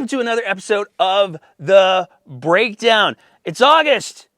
to another episode of The Breakdown. It's August.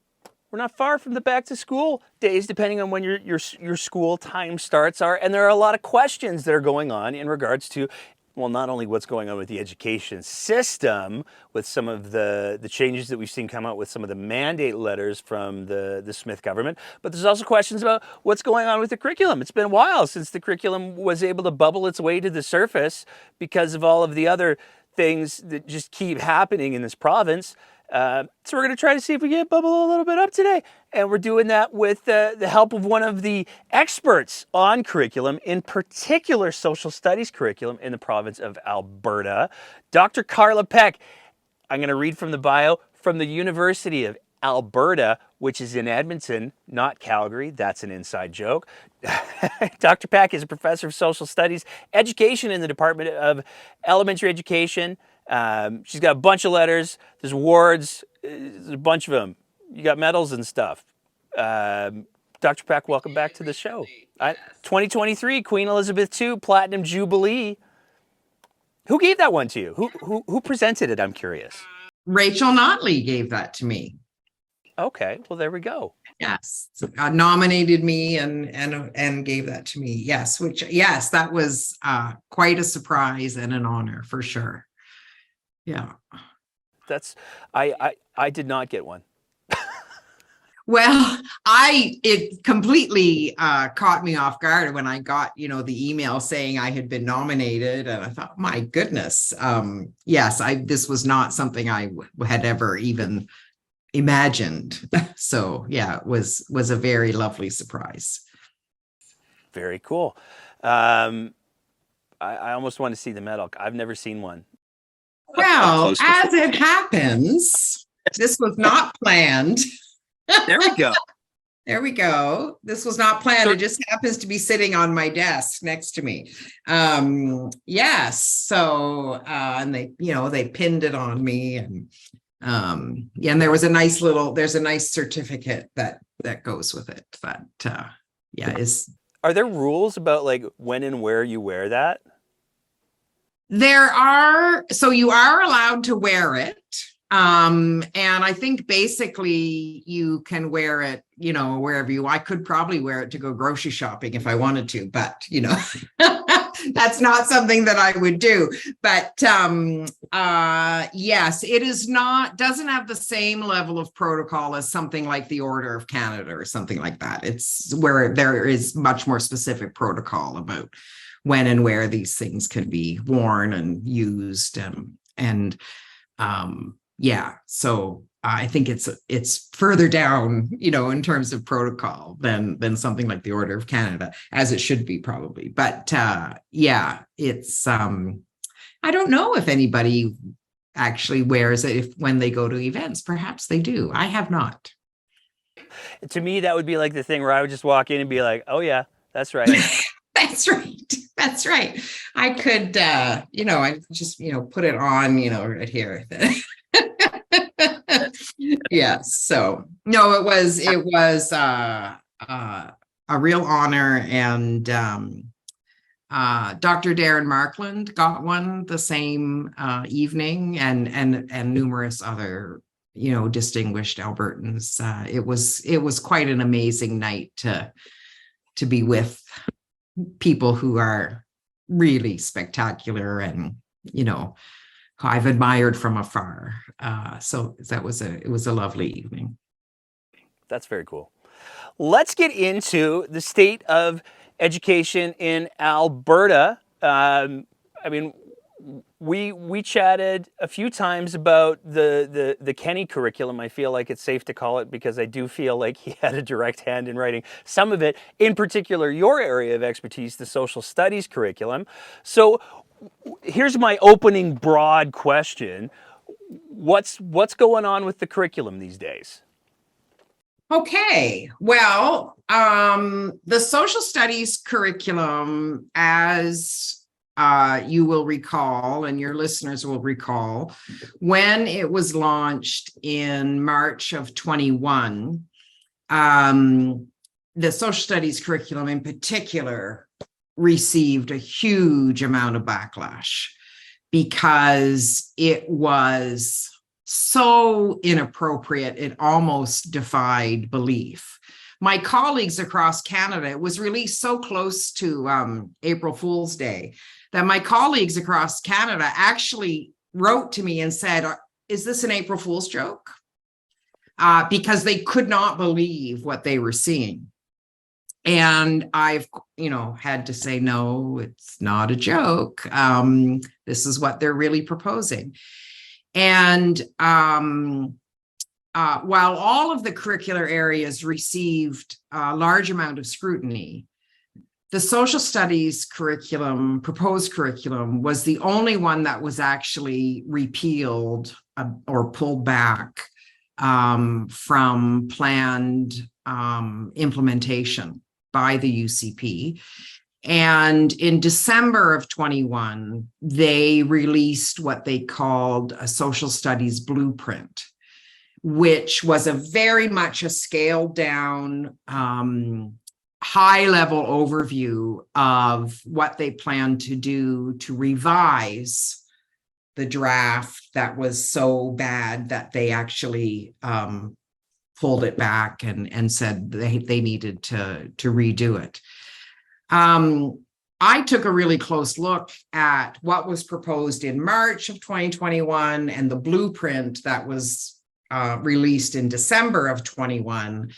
We're not far from the back to school days, depending on when your school time starts are. And there are a lot of questions that are going on in regards to, well, not only what's going on with the education system, with some of the changes that we've seen come out with some of the mandate letters from the Smith government, but there's also questions about what's going on with the curriculum. It's been a while since the curriculum was able to bubble its way to the surface because of all of the other things that just keep happening in this province. So we're going to try to see if we can bubble a little bit up today. And we're doing that with the help of one of the experts on curriculum, in particular social studies curriculum in the province of Alberta, Dr. Carla Peck. I'm going to read from the bio from the University of Alberta, which is in Edmonton, not Calgary. That's an inside joke. Dr. Peck is a professor of social studies, education in the Department of Elementary Education. She's got a bunch of letters. There's awards. There's a bunch of them. You got medals and stuff. Dr. Peck, welcome back to the show. 2023 Queen Elizabeth II Platinum Jubilee. Who gave that one to you? Who presented it? I'm curious. Rachel Notley gave that to me. Okay, well there we go. Yes, nominated me and gave that to me. Yes, that was quite a surprise and an honor for sure. Yeah, that's I did not get one. Well, it completely caught me off guard when I got, the email saying I had been nominated, and I thought, my goodness, yes, this was not something I had ever even imagined. So yeah, it was a very lovely surprise. Very cool. I almost want to see the medal. I've never seen one. Well, as it happens, this was not planned. There we go. There we go. This was not planned. So, it just happens to be sitting on my desk next to me. Yes. So, and they pinned it on me, and there was there's a nice certificate that goes with it. That is. Are there rules about like when and where you wear that? There are. So you are allowed to wear it. And I think basically you can wear it, wherever I could probably wear it to go grocery shopping if I wanted to, but that's not something that I would do. But yes, it doesn't have the same level of protocol as something like the Order of Canada or something like that. It's where there is much more specific protocol about when and where these things can be worn and used, yeah, so I think it's further down, in terms of protocol than something like the Order of Canada, as it should be probably. But yeah, it's I don't know if anybody actually wears it when they go to events. Perhaps they do. I have not. To me, that would be like the thing where I would just walk in and be like, "Oh yeah, that's right." That's right. That's right. I could, I just, put it on, right here. Yes. So no, it was a real honor, and Dr. Darren Markland got one the same evening, and numerous other distinguished Albertans. It was quite an amazing night to be with people who are really spectacular and I've admired from afar. So it was a lovely evening. That's very cool. Let's get into the state of education in Alberta. We chatted a few times about the Kenny curriculum. I feel like it's safe to call it, because I do feel like he had a direct hand in writing some of it, in particular your area of expertise, the social studies curriculum. So here's my opening broad question. What's going on with the curriculum these days? Okay, well, the social studies curriculum, as you will recall, and your listeners will recall, when it was launched in March of 21, the social studies curriculum in particular received a huge amount of backlash. because it was so inappropriate, it almost defied belief. My colleagues across Canada, it was released so close to April Fool's Day that my colleagues across Canada actually wrote to me and said, is this an April Fool's joke? Because they could not believe what they were seeing. And I've, had to say, no, it's not a joke. This is what they're really proposing. And while all of the curricular areas received a large amount of scrutiny, the social studies curriculum, proposed curriculum, was the only one that was actually repealed or pulled back from planned implementation by the UCP. And in December of 21, they released what they called a social studies blueprint, which was a very much a scaled down, high level overview of what they plan to do to revise the draft that was so bad that they actually pulled it back and said they needed to redo it. I took a really close look at what was proposed in March of 2021 and the blueprint that was released in December of 21.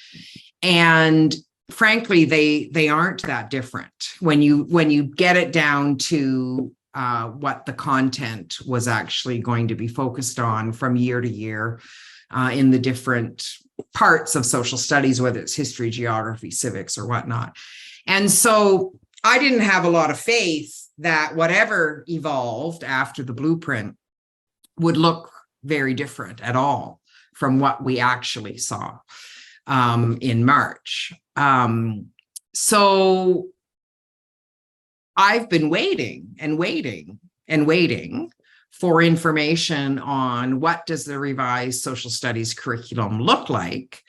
And frankly, they aren't that different when you get it down to what the content was actually going to be focused on from year to year in the different parts of social studies, whether it's history, geography, civics, or whatnot. And so I didn't have a lot of faith that whatever evolved after the blueprint would look very different at all from what we actually saw in March. So I've been waiting and waiting and waiting for information on what does the revised social studies curriculum look like,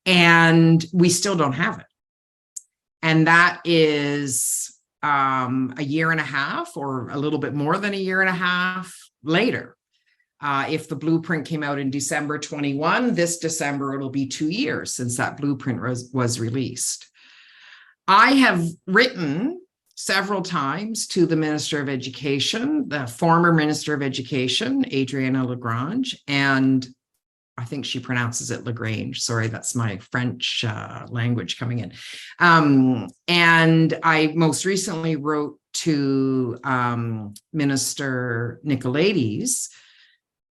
and we still don't have it. And that is a year and a half or a little bit more than a year and a half later. If the blueprint came out in December 21, this December, it'll be 2 years since that blueprint was released. I have written several times to the Minister of Education, the former Minister of Education, Adriana Lagrange, and I think she pronounces it Lagrange. Sorry, that's my French language coming in. And I most recently wrote to Minister Nicolaides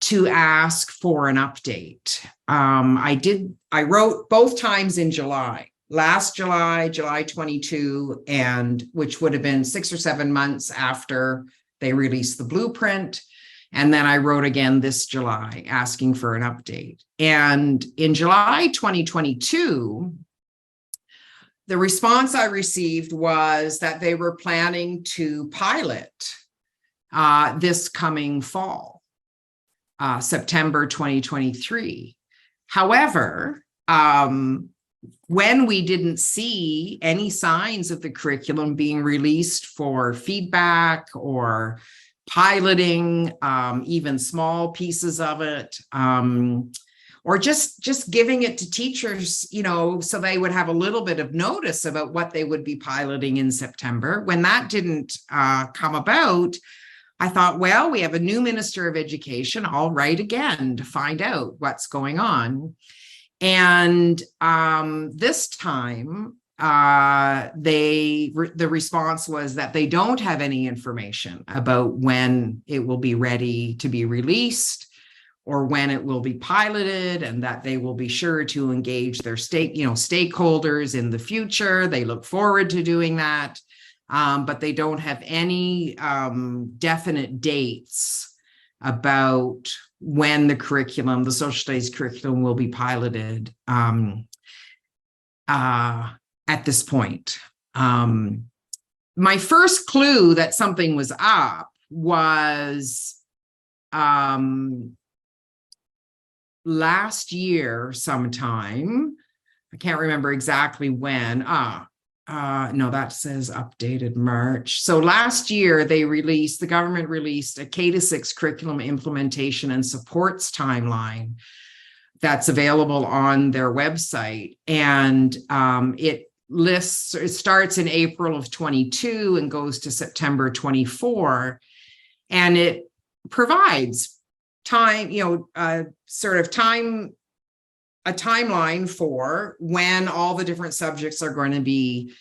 to ask for an update. I wrote both times in July. Last July, July 22, and which would have been 6 or 7 months after they released the blueprint. And then I wrote again this July asking for an update. And in July 2022, the response I received was that they were planning to pilot this coming fall, September 2023. However, when we didn't see any signs of the curriculum being released for feedback or piloting, even small pieces of it, or just giving it to teachers, so they would have a little bit of notice about what they would be piloting in September. When that didn't come about, I thought, well, we have a new Minister of Education. I'll write again to find out what's going on. And this time, the response was that they don't have any information about when it will be ready to be released or when it will be piloted, and that they will be sure to engage their stakeholders in the future. They look forward to doing that, but they don't have any definite dates about when the social studies curriculum will be piloted at this point. My first clue that something was up was last year sometime. I can't remember exactly when. no, that says updated March. So last year the government released a K-6 curriculum implementation and supports timeline that's available on their website. And it starts in April of 22 and goes to September 24. And it provides time, a timeline for when all the different subjects are going to be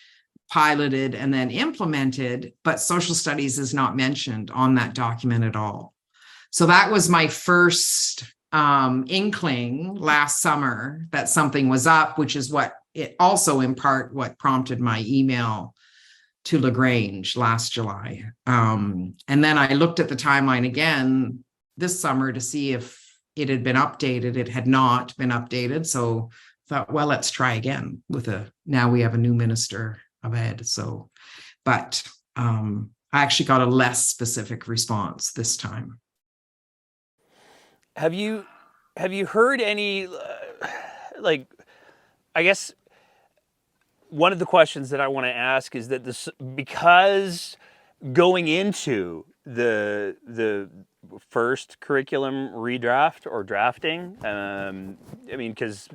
piloted and then implemented, but social studies is not mentioned on that document at all. So that was my first inkling last summer that something was up, which is what it also in part what prompted my email to LaGrange last July. And then I looked at the timeline again this summer to see if it had been updated. It had not been updated. So I thought, well, let's try again now we have a new minister of ed. So, but I actually got a less specific response this time. Have you heard any, I guess one of the questions that I want to ask is that because going into the first curriculum redraft or drafting, because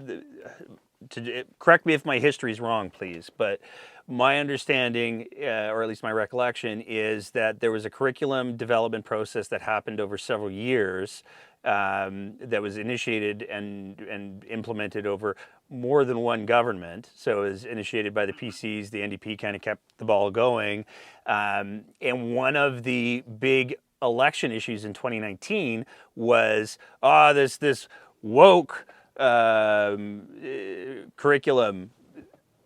correct me if my history is wrong, please, but my understanding, or at least my recollection, is that there was a curriculum development process that happened over several years that was initiated and implemented over more than one government. So it was initiated by the PCs, the NDP kind of kept the ball going. And one of the big election issues in 2019 was, there's this woke curriculum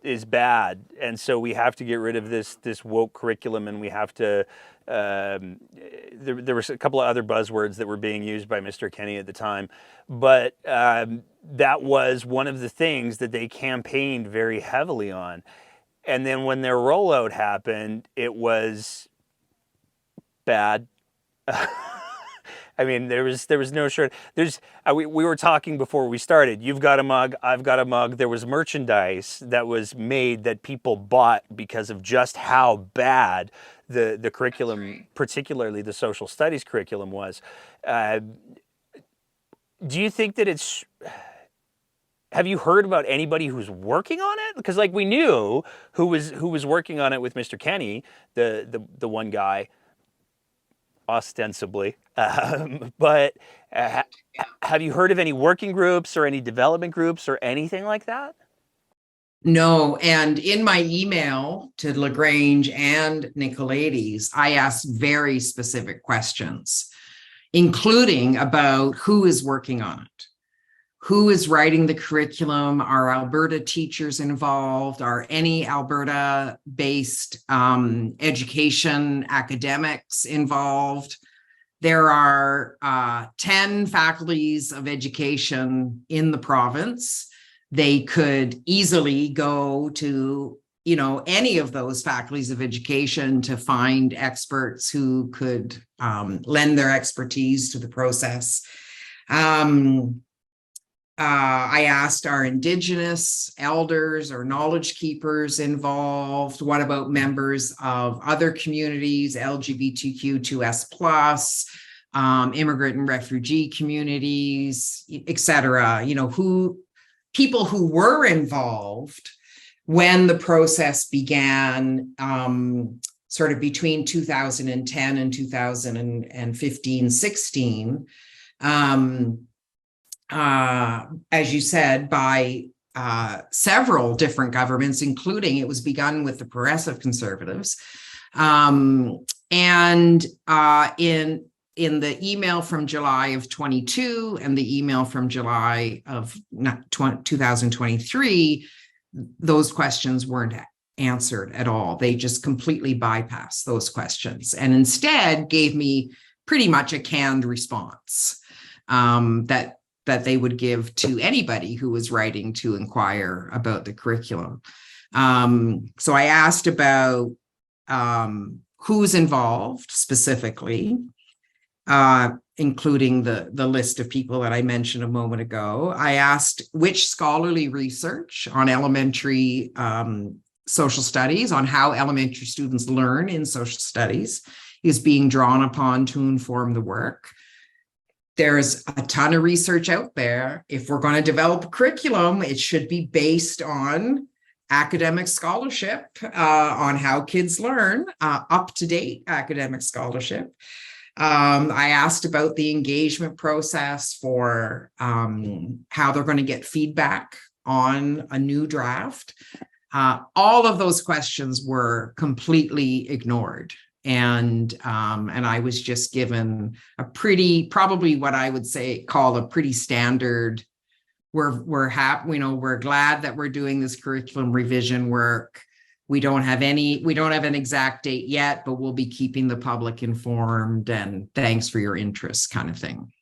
is bad, and so we have to get rid of this woke curriculum, and we have to there was a couple of other buzzwords that were being used by Mr. Kenney at the time, but that was one of the things that they campaigned very heavily on. And then when their rollout happened, it was bad. I mean, there was no short. We were talking before we started. You've got a mug, I've got a mug. There was merchandise that was made that people bought because of just how bad the curriculum, particularly the social studies curriculum, was. Do you think that it's? Have you heard about anybody who's working on it? Because we knew who was working on it with Mr. Kenney, the one guy, ostensibly. But have you heard of any working groups or any development groups or anything like that? No, and in my email to LaGrange and Nicolaides, I asked very specific questions, including about who is working on it. Who is writing the curriculum? Are Alberta teachers involved? Are any Alberta-based education academics involved? There are 10 faculties of education in the province. They could easily go to, any of those faculties of education to find experts who could lend their expertise to the process. I asked, are Indigenous elders or knowledge keepers involved? What about members of other communities, LGBTQ2S+, immigrant and refugee communities, et cetera? People who were involved when the process began, sort of between 2010 and 2015-16. As you said, by several different governments, including it was begun with the Progressive Conservatives. And in the email from July of 22 and the email from July of 2023, those questions weren't answered at all. They just completely bypassed those questions and instead gave me pretty much a canned response that they would give to anybody who was writing to inquire about the curriculum. So I asked about who's involved specifically, including the list of people that I mentioned a moment ago. I asked which scholarly research on elementary social studies, on how elementary students learn in social studies, is being drawn upon to inform the work. There's a ton of research out there. If we're going to develop a curriculum, it should be based on academic scholarship, on how kids learn, up-to-date academic scholarship. I asked about the engagement process for how they're going to get feedback on a new draft. All of those questions were completely ignored. And I was just given a pretty, probably what I would say, call a pretty standard, we're happy, we're glad that we're doing this curriculum revision work. We don't have an exact date yet, but we'll be keeping the public informed, and thanks for your interest, kind of thing.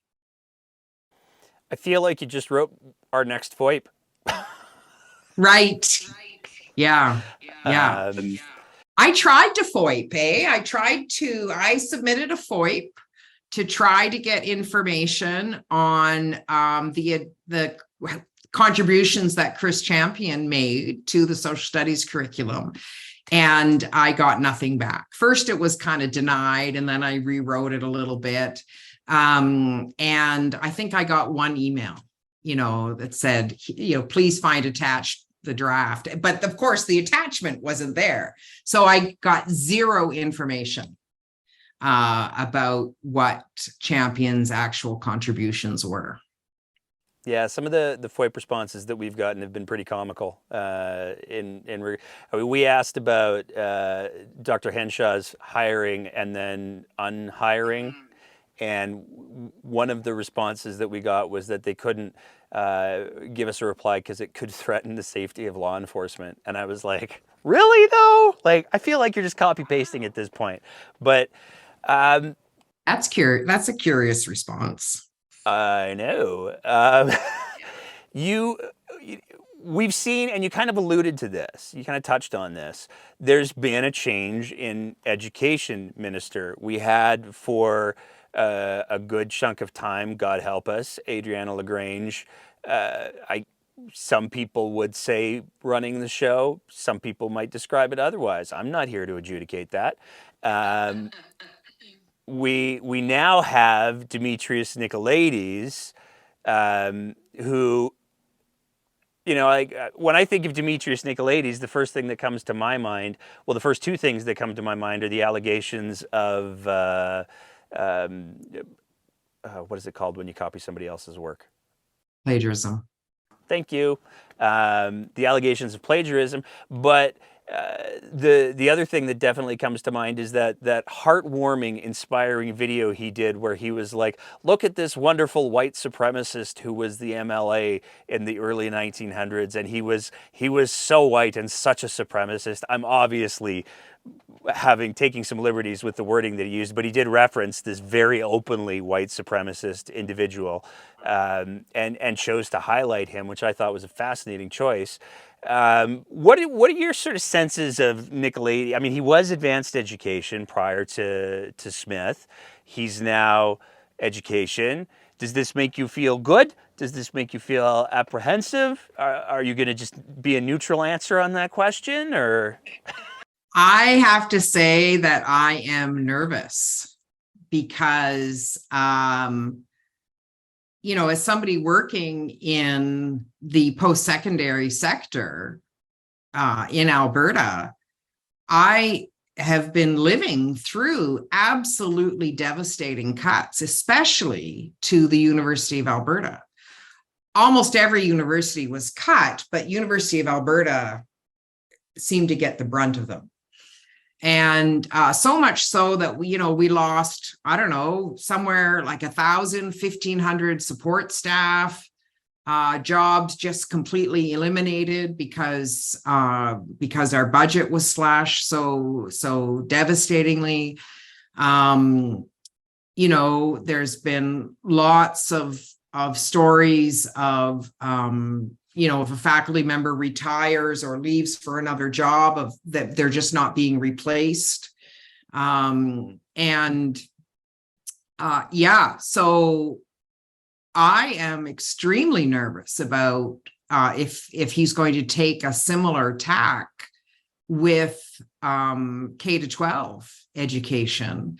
I feel like you just wrote our next FOIP. Right. Yeah. Yeah. I tried to FOIP, I submitted a FOIP to try to get information on the contributions that Chris Champion made to the social studies curriculum. And I got nothing back. First, it was kind of denied, and then I rewrote it a little bit. And I think I got one email, that said, please find attached the draft. But of course, the attachment wasn't there. So I got zero information about what Champion's actual contributions were. Yeah, some of the FOIP responses that we've gotten have been pretty comical. We asked about Dr. Henshaw's hiring and then unhiring, and one of the responses that we got was that they couldn't give us a reply because it could threaten the safety of law enforcement. And I was like, really though? Like, I feel like you're just copy pasting at this point. But that's curious. That's a curious response. I know. We've seen, and you kind of alluded to this, you kind of touched on this, there's been a change in education minister. We had for a good chunk of time, God help us, Adriana LaGrange. Some people would say running the show. Some people might describe it otherwise. I'm not here to adjudicate that. We now have Demetrius Nicolaides, who, when I think of Demetrius Nicolaides, the first thing that comes to my mind, well, the first two things that come to my mind are the allegations of, what is it called when you copy somebody else's work? Plagiarism. Thank you. The allegations of plagiarism, but the other thing that definitely comes to mind is that heartwarming, inspiring video he did where he was like, look at this wonderful white supremacist who was the MLA in the early 1900s, and he was so white and such a supremacist. I'm obviously taking some liberties with the wording that he used, but he did reference this very openly white supremacist individual, and chose to highlight him, which I thought was a fascinating choice. What are your sort of senses of Nicolaides? I mean, he was advanced education prior to Smith. He's now education. Does this make you feel good? Does this make you feel apprehensive? Are you going to just be a neutral answer on that question, or? I have to say that I am nervous because, as somebody working in the post-secondary sector in Alberta, I have been living through absolutely devastating cuts, especially to the University of Alberta. Almost every university was cut, but University of Alberta seemed to get the brunt of them. And so much so that we lost, I don't know, somewhere like 1,000, 1,500 support staff, jobs just completely eliminated because our budget was slashed so devastatingly. There's been lots of stories of if a faculty member retires or leaves for another job, that they're just not being replaced. So I am extremely nervous about if he's going to take a similar tack with K to 12 education.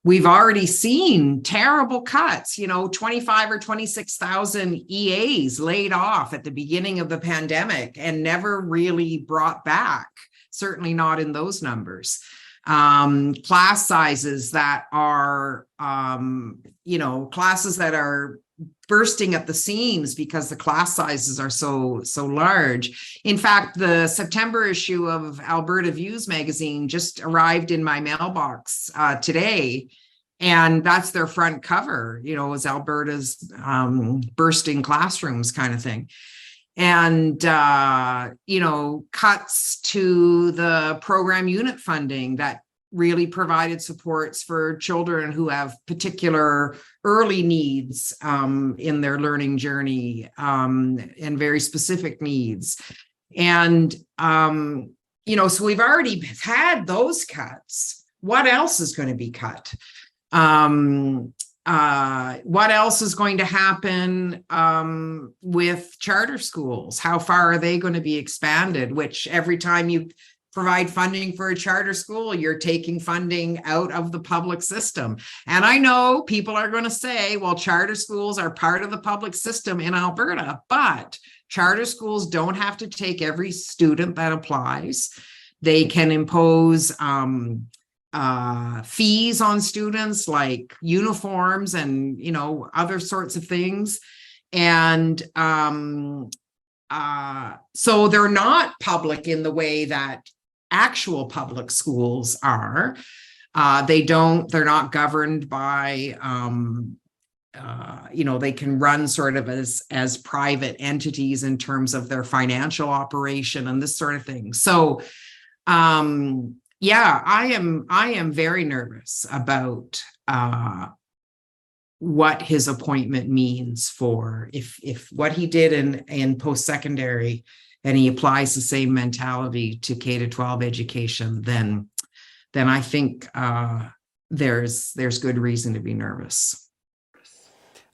We've already seen terrible cuts, 25 or 26,000 EAs laid off at the beginning of the pandemic and never really brought back, certainly not in those numbers. Class sizes that are, classes that are bursting at the seams because the class sizes are so large. In fact, the September issue of Alberta Views magazine just arrived in my mailbox today, and that's their front cover, is Alberta's bursting classrooms kind of thing. And cuts to the program unit funding that really provided supports for children who have particular early needs in their learning journey, and very specific needs. And, so we've already had those cuts. What else is going to be cut? What else is going to happen with charter schools? How far are they going to be expanded? Which every time you provide funding for a charter school, you're taking funding out of the public system. And I know people are going to say, well, charter schools are part of the public system in Alberta, but charter schools don't have to take every student that applies. They can impose fees on students like uniforms and, other sorts of things. And so they're not public in the way that actual public schools are. They're not governed by, they can run sort of as private entities in terms of their financial operation and this sort of thing. So, yeah, I am very nervous about what his appointment means for if what he did in post-secondary and he applies the same mentality to K to 12 education, then I think there's good reason to be nervous.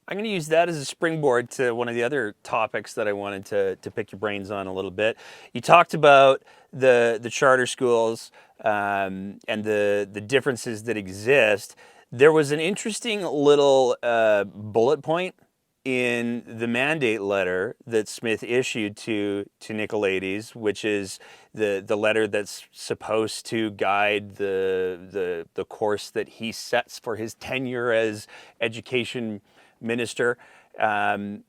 I'm going to use that as a springboard to one of the other topics that I wanted to pick your brains on a little bit. You talked about the charter schools and the differences that exist. There was an interesting little bullet point in the mandate letter that Smith issued to Nicolaides, which is the letter that's supposed to guide the course that he sets for his tenure as education minister. The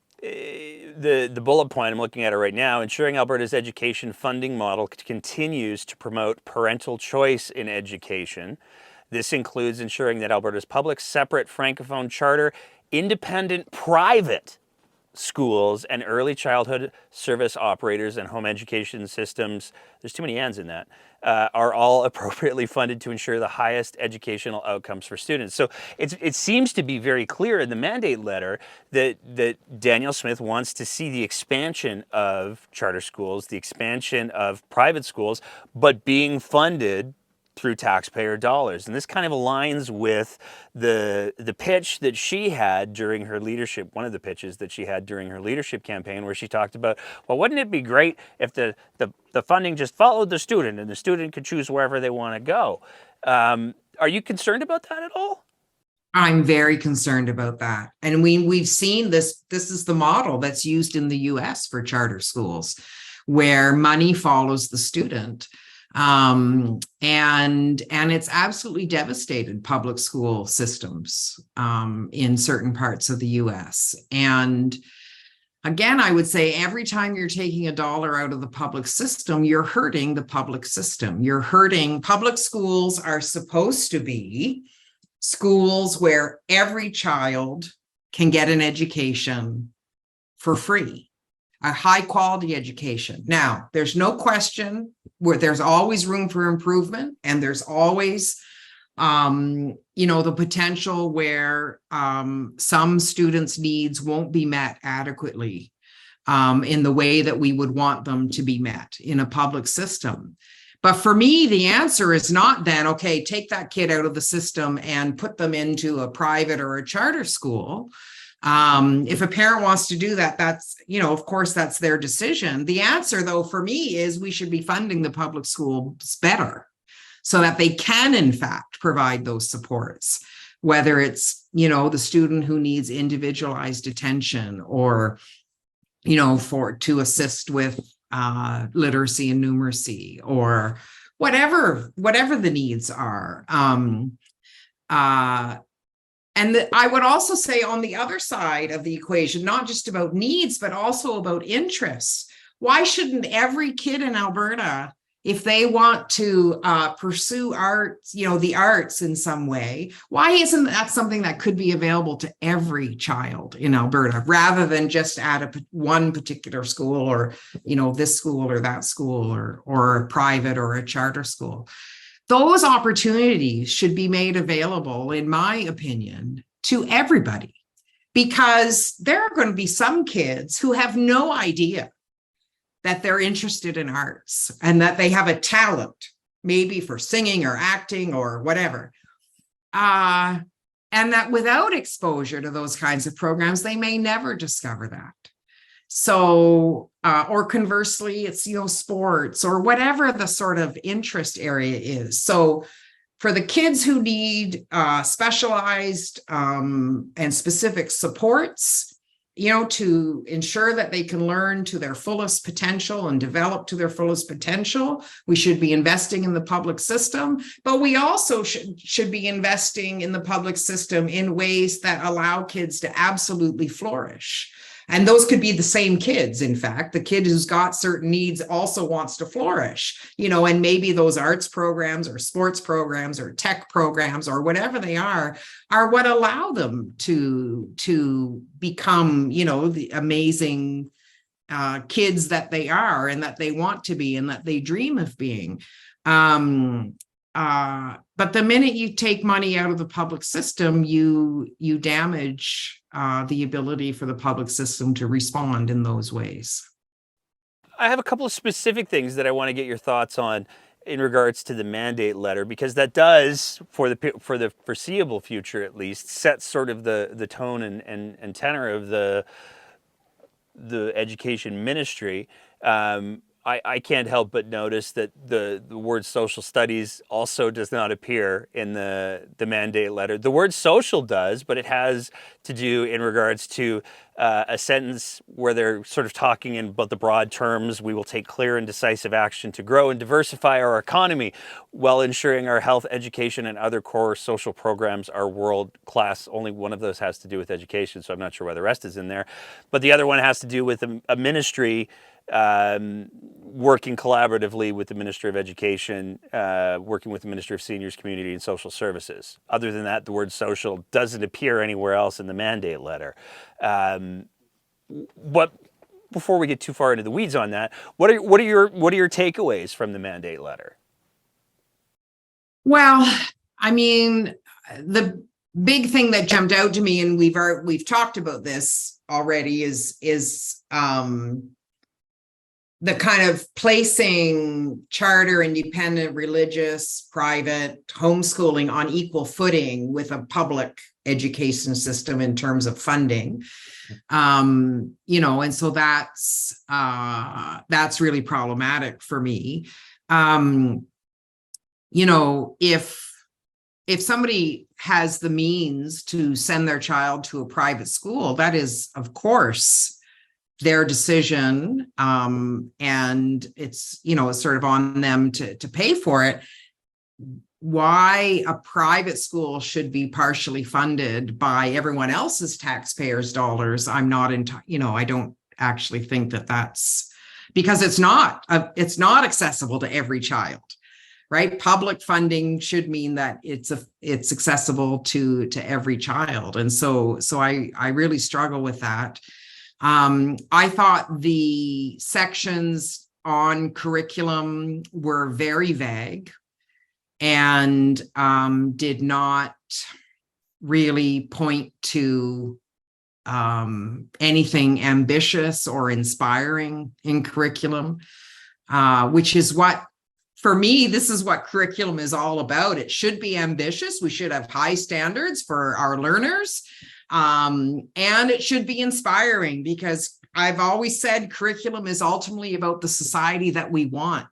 bullet point, I'm looking at it right now, ensuring Alberta's education funding model continues to promote parental choice in education. This includes ensuring that Alberta's public, separate, francophone charter, independent, private schools and early childhood service operators and home education systems, there's too many ands in that, are all appropriately funded to ensure the highest educational outcomes for students. So it seems to be very clear in the mandate letter that Daniel Smith wants to see the expansion of charter schools, the expansion of private schools, but being funded through taxpayer dollars. And this kind of aligns with the pitch that she had during her leadership, one of the pitches that she had during her leadership campaign, where she talked about, well, wouldn't it be great if the funding just followed the student and the student could choose wherever they want to go? Are you concerned about that at all? I'm very concerned about that. And we've seen this is the model that's used in the US for charter schools, where money follows the student. And it's absolutely devastated public school systems in certain parts of the US. And again, I would say every time you're taking a dollar out of the public system, you're hurting the public system. You're hurting. Public schools are supposed to be schools where every child can get an education for free. A high quality education. Now, there's no question where there's always room for improvement, and there's always, the potential where some students' needs won't be met adequately in the way that we would want them to be met in a public system. But for me, the answer is not then, okay, take that kid out of the system and put them into a private or a charter school. If a parent wants to do that, that's, of course, that's their decision. The answer, though, for me is we should be funding the public schools better so that they can, in fact, provide those supports, whether it's, the student who needs individualized attention or, to assist with literacy and numeracy or whatever the needs are. And I would also say on the other side of the equation, not just about needs, but also about interests. Why shouldn't every kid in Alberta, if they want to pursue arts, the arts in some way, why isn't that something that could be available to every child in Alberta rather than just at one particular school or, this school or that school or a private or a charter school? Those opportunities should be made available, in my opinion, to everybody, because there are going to be some kids who have no idea that they're interested in arts and that they have a talent, maybe for singing or acting or whatever. And that without exposure to those kinds of programs, they may never discover that. So, or conversely, it's, sports or whatever the sort of interest area is. So for the kids who need specialized and specific supports, to ensure that they can learn to their fullest potential and develop to their fullest potential, we should be investing in the public system, but we also should be investing in the public system in ways that allow kids to absolutely flourish. And those could be the same kids. In fact, the kid who's got certain needs also wants to flourish, and maybe those arts programs or sports programs or tech programs or whatever they are what allow them to become, the amazing kids that they are and that they want to be and that they dream of being. But the minute you take money out of the public system, you damage the ability for the public system to respond in those ways. I have a couple of specific things that I want to get your thoughts on in regards to the mandate letter, because that does, for the foreseeable future at least, set sort of the tone and tenor of the education ministry. I can't help but notice that the word social studies also does not appear in the mandate letter. The word social does, but it has to do in regards to a sentence where they're sort of talking in about the broad terms: we will take clear and decisive action to grow and diversify our economy while ensuring our health, education, and other core social programs are world class. Only one of those has to do with education, so I'm not sure why the rest is in there. But the other one has to do with a ministry working collaboratively with the Ministry of Education, working with the Ministry of Seniors, Community and Social Services. Other than that, the word social doesn't appear anywhere else in the mandate letter. But before we get too far into the weeds on that, what are your takeaways from the mandate letter? Well, I mean, the big thing that jumped out to me, and we've talked about this already, is the kind of placing charter, independent, religious, private, homeschooling on equal footing with a public education system in terms of funding. And so that's really problematic for me. If somebody has the means to send their child to a private school, that is, of course, their decision, and it's sort of on them to pay for it. Why a private school should be partially funded by everyone else's taxpayers' dollars, I'm not I don't actually think that's because it's not accessible to every child, right? Public funding should mean that it's accessible to every child, and so I really struggle with that. I thought the sections on curriculum were very vague and did not really point to anything ambitious or inspiring in curriculum, which is what, for me, this is what curriculum is all about. It should be ambitious. We should have high standards for our learners. And it should be inspiring, because I've always said curriculum is ultimately about the society that we want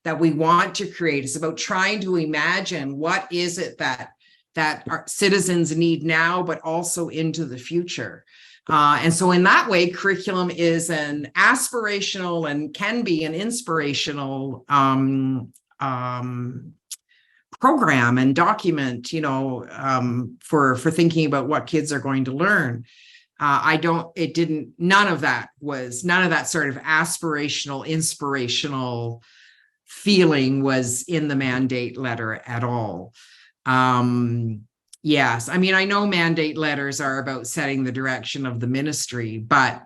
to create. It's about trying to imagine what is it that our citizens need now, but also into the future. And so in that way, curriculum is an aspirational and can be an inspirational program and document, for thinking about what kids are going to learn. None of that sort of aspirational, inspirational feeling was in the mandate letter at all. Yes, I mean, I know mandate letters are about setting the direction of the ministry, but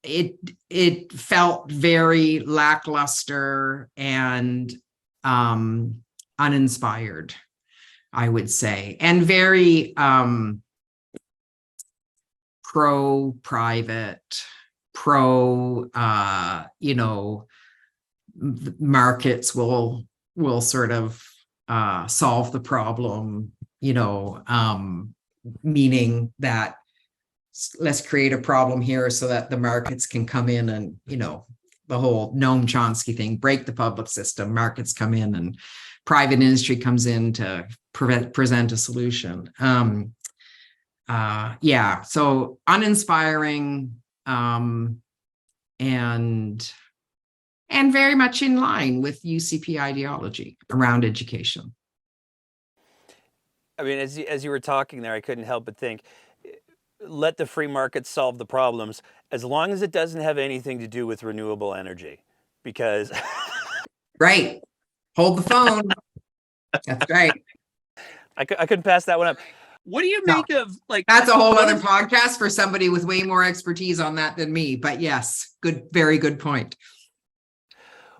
it felt very lackluster and uninspired, I would say, and very pro-private, markets will sort of solve the problem, meaning that let's create a problem here so that the markets can come in and, the whole Noam Chomsky thing, break the public system, markets come in and private industry comes in to present a solution. Yeah, so uninspiring, and very much in line with UCP ideology around education. I mean, as you were talking there, I couldn't help but think, let the free market solve the problems, as long as it doesn't have anything to do with renewable energy, because right, hold the phone. That's right. I couldn't pass that one up. What do you make of, like, that's a whole other podcast for somebody with way more expertise on that than me, but yes, very good point.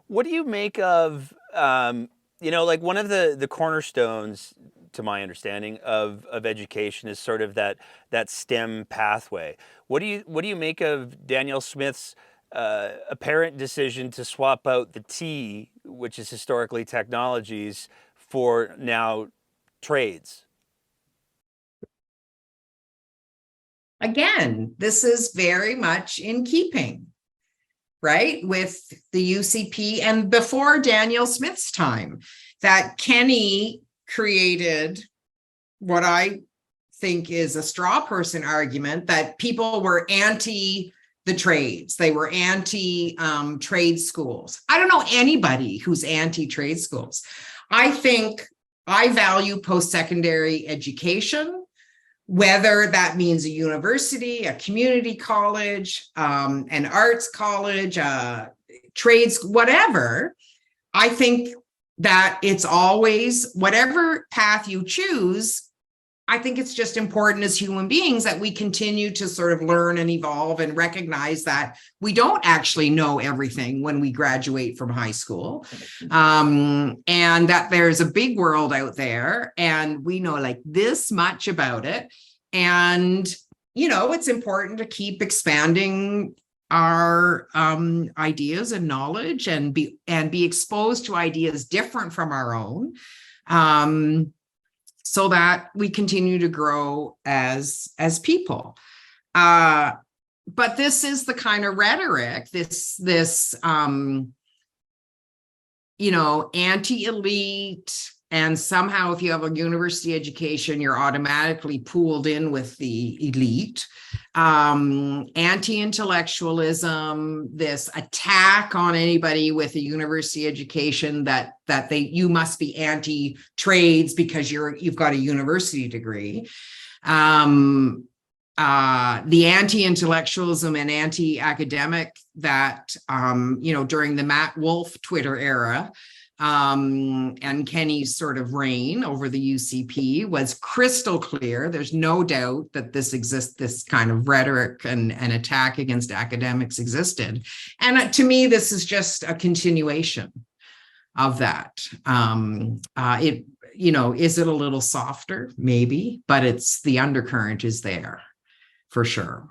What do you make of, like, one of the cornerstones, to my understanding, of education is sort of that STEM pathway. What do you make of Danielle Smith's apparent decision to swap out the T, which is historically technologies, for now trades? Again, this is very much in keeping, right, with the UCP and before Danielle Smith's time, that Kenny created what I think is a straw person argument that people were anti the trades. They were anti trade schools. I don't know anybody who's anti trade schools. I think I value post-secondary education, whether that means a university, a community college, an arts college, trades, whatever. I think that it's always, whatever path you choose, I think it's just important as human beings that we continue to sort of learn and evolve and recognize that we don't actually know everything when we graduate from high school, and that there's a big world out there and we know like this much about it. And, it's important to keep expanding our ideas and knowledge and be exposed to ideas different from our own, so that we continue to grow as people. But this is the kind of rhetoric, this anti-elite, and somehow if you have a university education, you're automatically pooled in with the elite. Anti-intellectualism, this attack on anybody with a university education that you must be anti-trades because you've got a university degree. The anti-intellectualism and anti-academic that during the Matt Wolf Twitter era, and Kenny's sort of reign over the UCP was crystal clear. There's no doubt that this kind of rhetoric and attack against academics existed. And to me, this is just a continuation of that. Is it a little softer? Maybe, but it's the undercurrent is there for sure.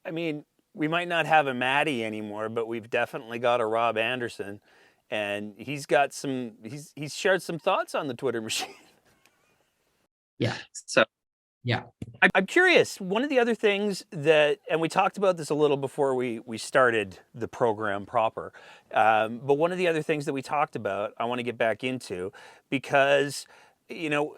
I mean, we might not have a Maddie anymore, but we've definitely got a Rob Anderson. And he's shared some thoughts on the Twitter machine. Yeah. So Yeah. I'm curious, one of the other things that, and we talked about this a little before we started the program proper, but one of the other things that we talked about, I want to get back into, because, you know,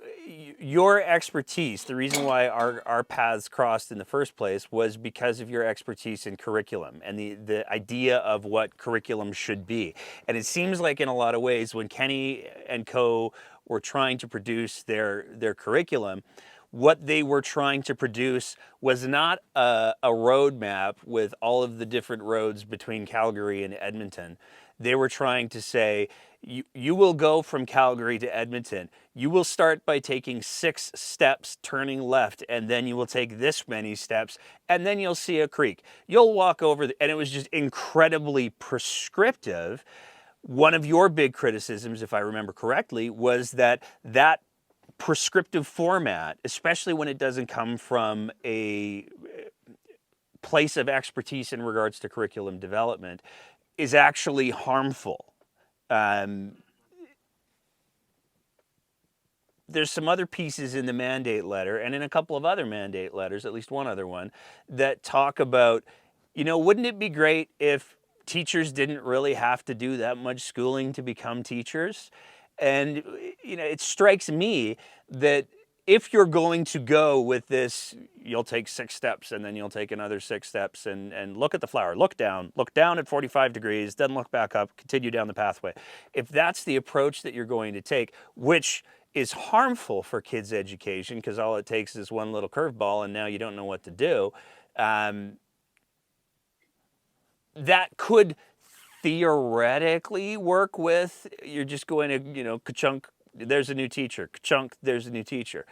your expertise, the reason why our paths crossed in the first place was because of your expertise in curriculum and the idea of what curriculum should be. And it seems like in a lot of ways when Kenny and co were trying to produce their curriculum, what they were trying to produce was not a roadmap with all of the different roads between Calgary and Edmonton. They were trying to say, you will go from Calgary to Edmonton. You will start by taking 6 steps turning left, and then you will take this many steps, and then you'll see a creek. You'll walk over, and it was just incredibly prescriptive. One of your big criticisms, if I remember correctly, was that prescriptive format, especially when it doesn't come from a place of expertise in regards to curriculum development, is actually harmful. There's some other pieces in the mandate letter and in a couple of other mandate letters, at least one other one, that talk about, you know, wouldn't it be great if teachers didn't really have to do that much schooling to become teachers? And, you know, it strikes me that if you're going to go with this, you'll take 6 steps and then you'll take another 6 steps and look at the flower, look down at 45 degrees, then look back up, continue down the pathway. If that's the approach that you're going to take, which is harmful for kids' education because all it takes is one little curveball and now you don't know what to do, that could theoretically work with, you're just going to, you know, ka-chunk, there's a new teacher, ka-chunk, there's a new teacher.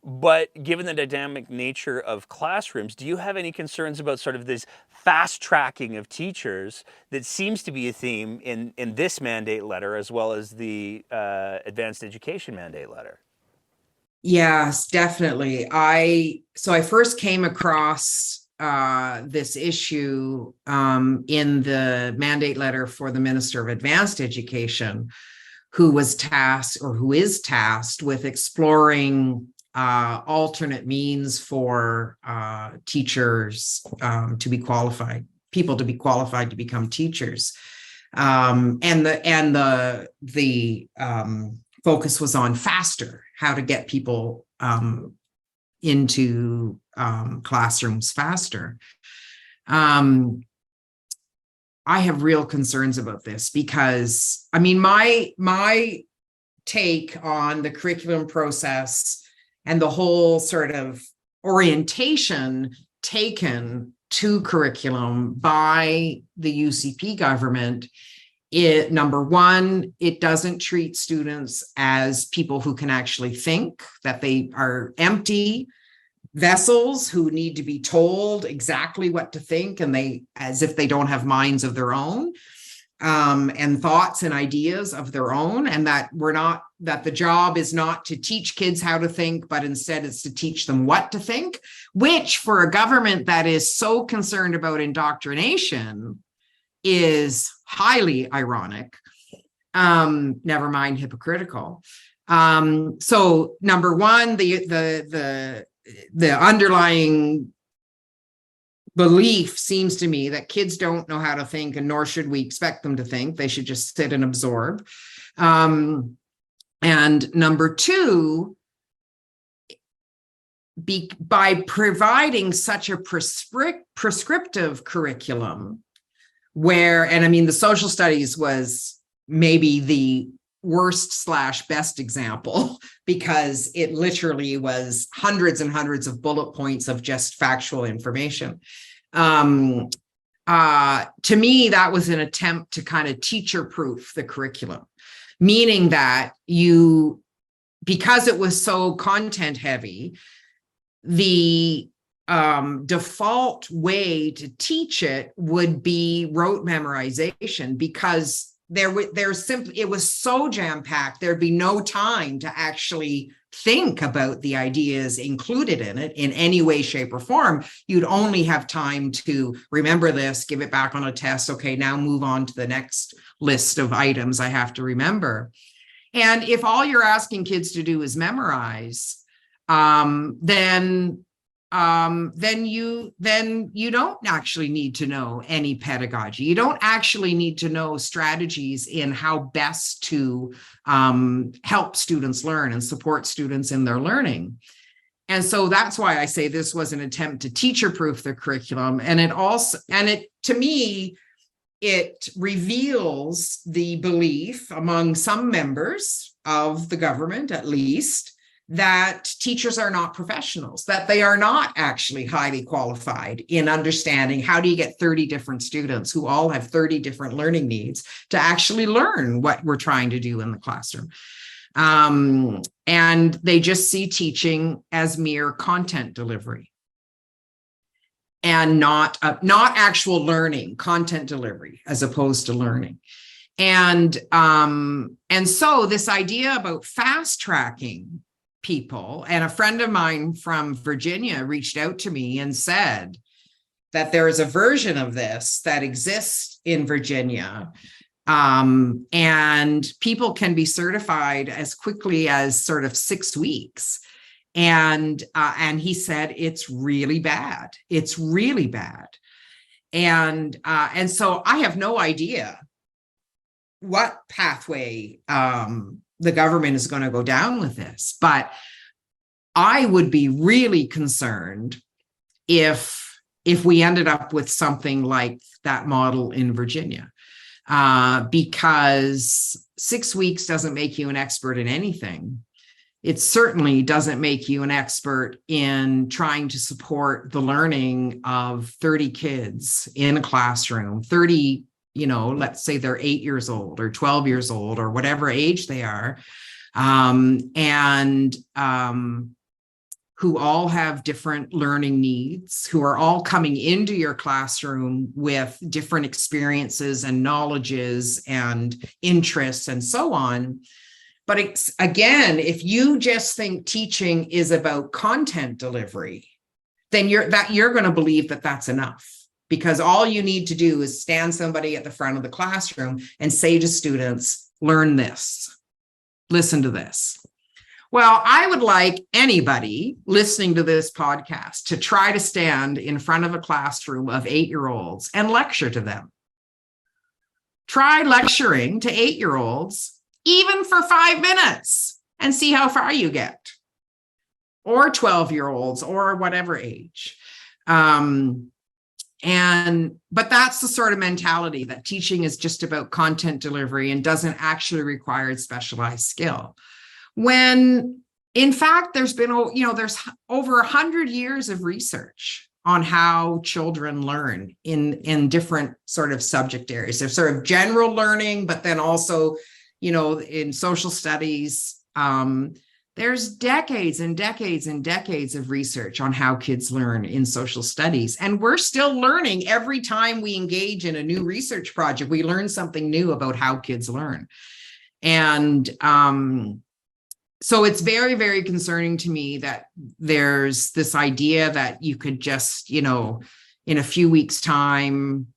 But given the dynamic nature of classrooms, do you have any concerns about sort of this fast tracking of teachers that seems to be a theme in this mandate letter as well as the advanced education mandate letter? Yes, definitely. I first came across this issue in the mandate letter for the Minister of Advanced Education, who is tasked with exploring alternate means for teachers to be qualified, people to be qualified to become teachers. And the focus was on faster, how to get people into classrooms faster. I have real concerns about this because, I mean, my take on the curriculum process and the whole sort of orientation taken to curriculum by the UCP government, number one, it doesn't treat students as people who can actually think, that they are empty vessels who need to be told exactly what to think, and as if they don't have minds of their own, and thoughts and ideas of their own, and that the job is not to teach kids how to think, but instead it's to teach them what to think, which for a government that is so concerned about indoctrination is highly ironic, never mind hypocritical. So number one, the underlying belief seems to me that kids don't know how to think, and nor should we expect them to think. They should just sit and absorb. And number two, by providing such a prescriptive curriculum, and I mean, the social studies was maybe the worst/best example, because it literally was hundreds and hundreds of bullet points of just factual information. To me, that was an attempt to kind of teacher-proof the curriculum, meaning that because it was so content heavy, the default way to teach it would be rote memorization, because it was so jam-packed, there'd be no time to actually think about the ideas included in it in any way, shape, or form. You'd only have time to remember this, give it back on a test. Okay, now move on to the next list of items I have to remember. And if all you're asking kids to do is memorize, then you don't actually need to know any pedagogy. You don't actually need to know strategies in how best to help students learn and support students in their learning. And so that's why I say this was an attempt to teacher-proof the curriculum. And to me, it reveals the belief among some members of the government, at least, that teachers are not professionals, that they are not actually highly qualified in understanding how do you get 30 different students who all have 30 different learning needs to actually learn what we're trying to do in the classroom. And they just see teaching as mere content delivery and not actual learning, content delivery as opposed to learning. And so this idea about fast tracking people, and a friend of mine from Virginia reached out to me and said that there is a version of this that exists in Virginia, and people can be certified as quickly as sort of 6 weeks. And he said it's really bad. It's really bad. And so I have no idea what pathway the government is going to go down with this, but I would be really concerned if we ended up with something like that model in Virginia, because 6 weeks doesn't make you an expert in anything. It certainly doesn't make you an expert in trying to support the learning of 30 kids in a classroom, 30, let's say they're 8 years old or 12 years old or whatever age they are, and who all have different learning needs, who are all coming into your classroom with different experiences and knowledges and interests and so on. But again, if you just think teaching is about content delivery, then you're going to believe that that's enough, because all you need to do is stand somebody at the front of the classroom and say to students, learn this, listen to this. Well, I would like anybody listening to this podcast to try to stand in front of a classroom of 8-year-olds and lecture to them. Try lecturing to 8-year-olds even for 5 minutes and see how far you get, or 12-year-olds or whatever age. But that's the sort of mentality that teaching is just about content delivery and doesn't actually require specialized skill. When in fact, there's over 100 years of research on how children learn in different sort of subject areas. There's sort of general learning, but then also, in social studies, there's decades and decades and decades of research on how kids learn in social studies. And we're still learning every time we engage in a new research project. We learn something new about how kids learn. And so it's very, very concerning to me that there's this idea that you could just, in a few weeks' time,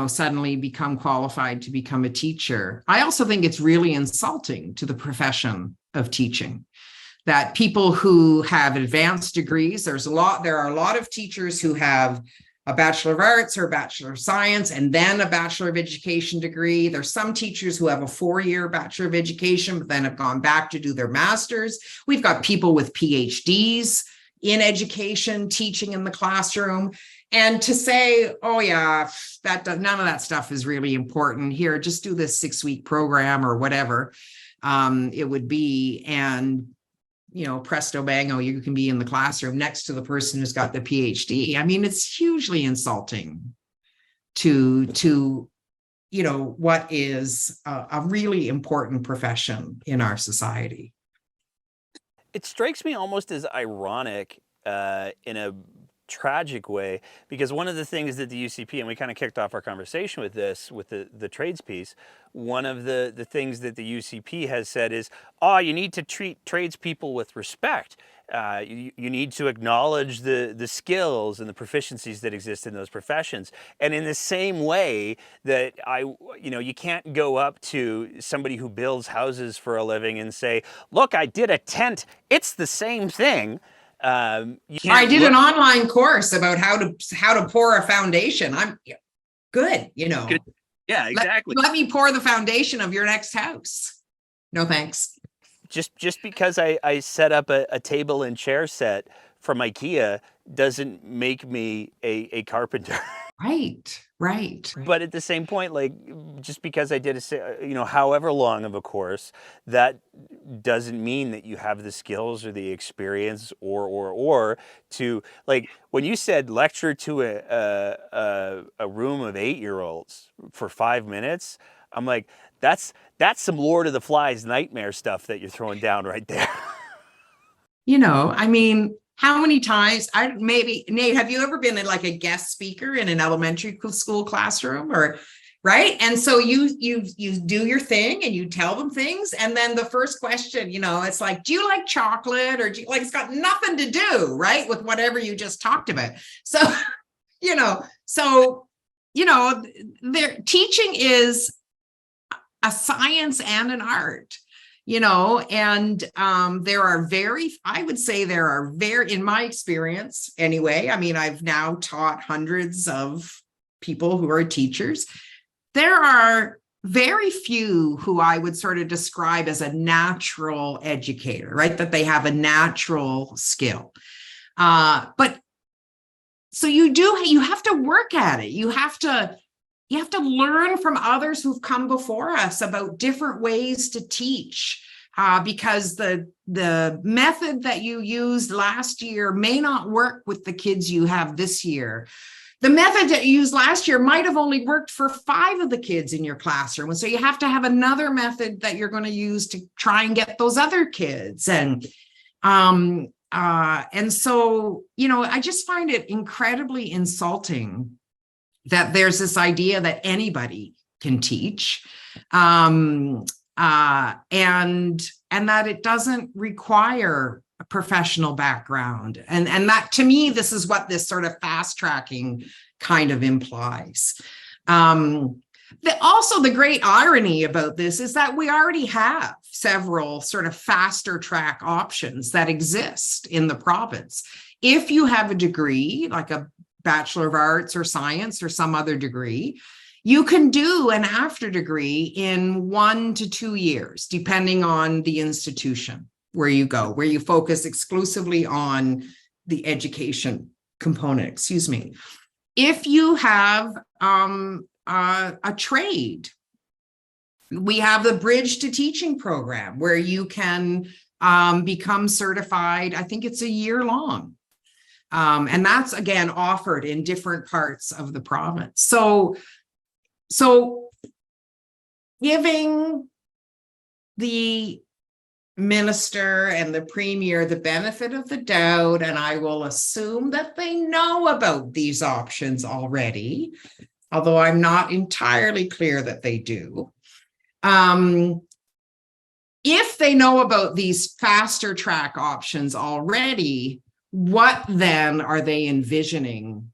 suddenly become qualified to become a teacher. I also think it's really insulting to the profession of teaching that people who have advanced degrees, there are a lot of teachers who have a Bachelor of Arts or a Bachelor of Science and then a Bachelor of Education degree. There's some teachers who have a 4-year Bachelor of Education, but then have gone back to do their master's. We've got people with PhDs in education teaching in the classroom. And to say, oh yeah, none of that stuff is really important. Here, just do this 6-week program or whatever it would be. And, presto bango, you can be in the classroom next to the person who's got the PhD. I mean, it's hugely insulting to what is a really important profession in our society. It strikes me almost as ironic in a tragic way, because one of the things that the UCP, and we kind of kicked off our conversation with this, with the trades piece, one of the things that the UCP has said is, you need to treat tradespeople with respect. You need to acknowledge the skills and the proficiencies that exist in those professions. And in the same way that you can't go up to somebody who builds houses for a living and say, look, I did a tent. It's the same thing. You can't I did an online course about how to pour a foundation. I'm good, Good. Yeah, exactly. Let me pour the foundation of your next house. No, thanks. Just because I set up a table and chair set from IKEA doesn't make me a carpenter. Right. But at the same point, like, just because I did however long of a course, that doesn't mean that you have the skills or the experience or to, like, when you said lecture to a room of 8-year-olds for 5 minutes, I'm like, that's some Lord of the Flies nightmare stuff that you're throwing down right there. I mean, how many times Nate, have you ever been in like a guest speaker in an elementary school classroom or right? And so you do your thing and you tell them things. And then the first question, it's like, do you like chocolate? Or do you like, it's got nothing to do, right, with whatever you just talked about. So, their teaching is a science and an art. And I would say there are in my experience anyway, I mean, I've now taught hundreds of people who are teachers. There are very few who I would sort of describe as a natural educator, right? That they have a natural skill. But so you have to work at it. You have to learn from others who've come before us about different ways to teach, because the method that you used last year may not work with the kids you have this year. The method that you used last year might have only worked for 5 of the kids in your classroom. And so you have to have another method that you're going to use to try and get those other kids. And so, I just find it incredibly insulting that there's this idea that anybody can teach, and that it doesn't require a professional background. And that, to me, this is what this sort of fast tracking kind of implies. Also, the great irony about this is that we already have several sort of faster track options that exist in the province. If you have a degree, like a Bachelor of Arts or Science or some other degree, you can do an after degree in 1 to 2 years, depending on the institution where you go, where you focus exclusively on the education component, If you have a trade, we have the Bridge to Teaching program where you can become certified. I think it's a year long. And that's, again, offered in different parts of the province. So giving the minister and the premier the benefit of the doubt, and I will assume that they know about these options already, although I'm not entirely clear that they do. If they know about these faster track options already, what then are they envisioning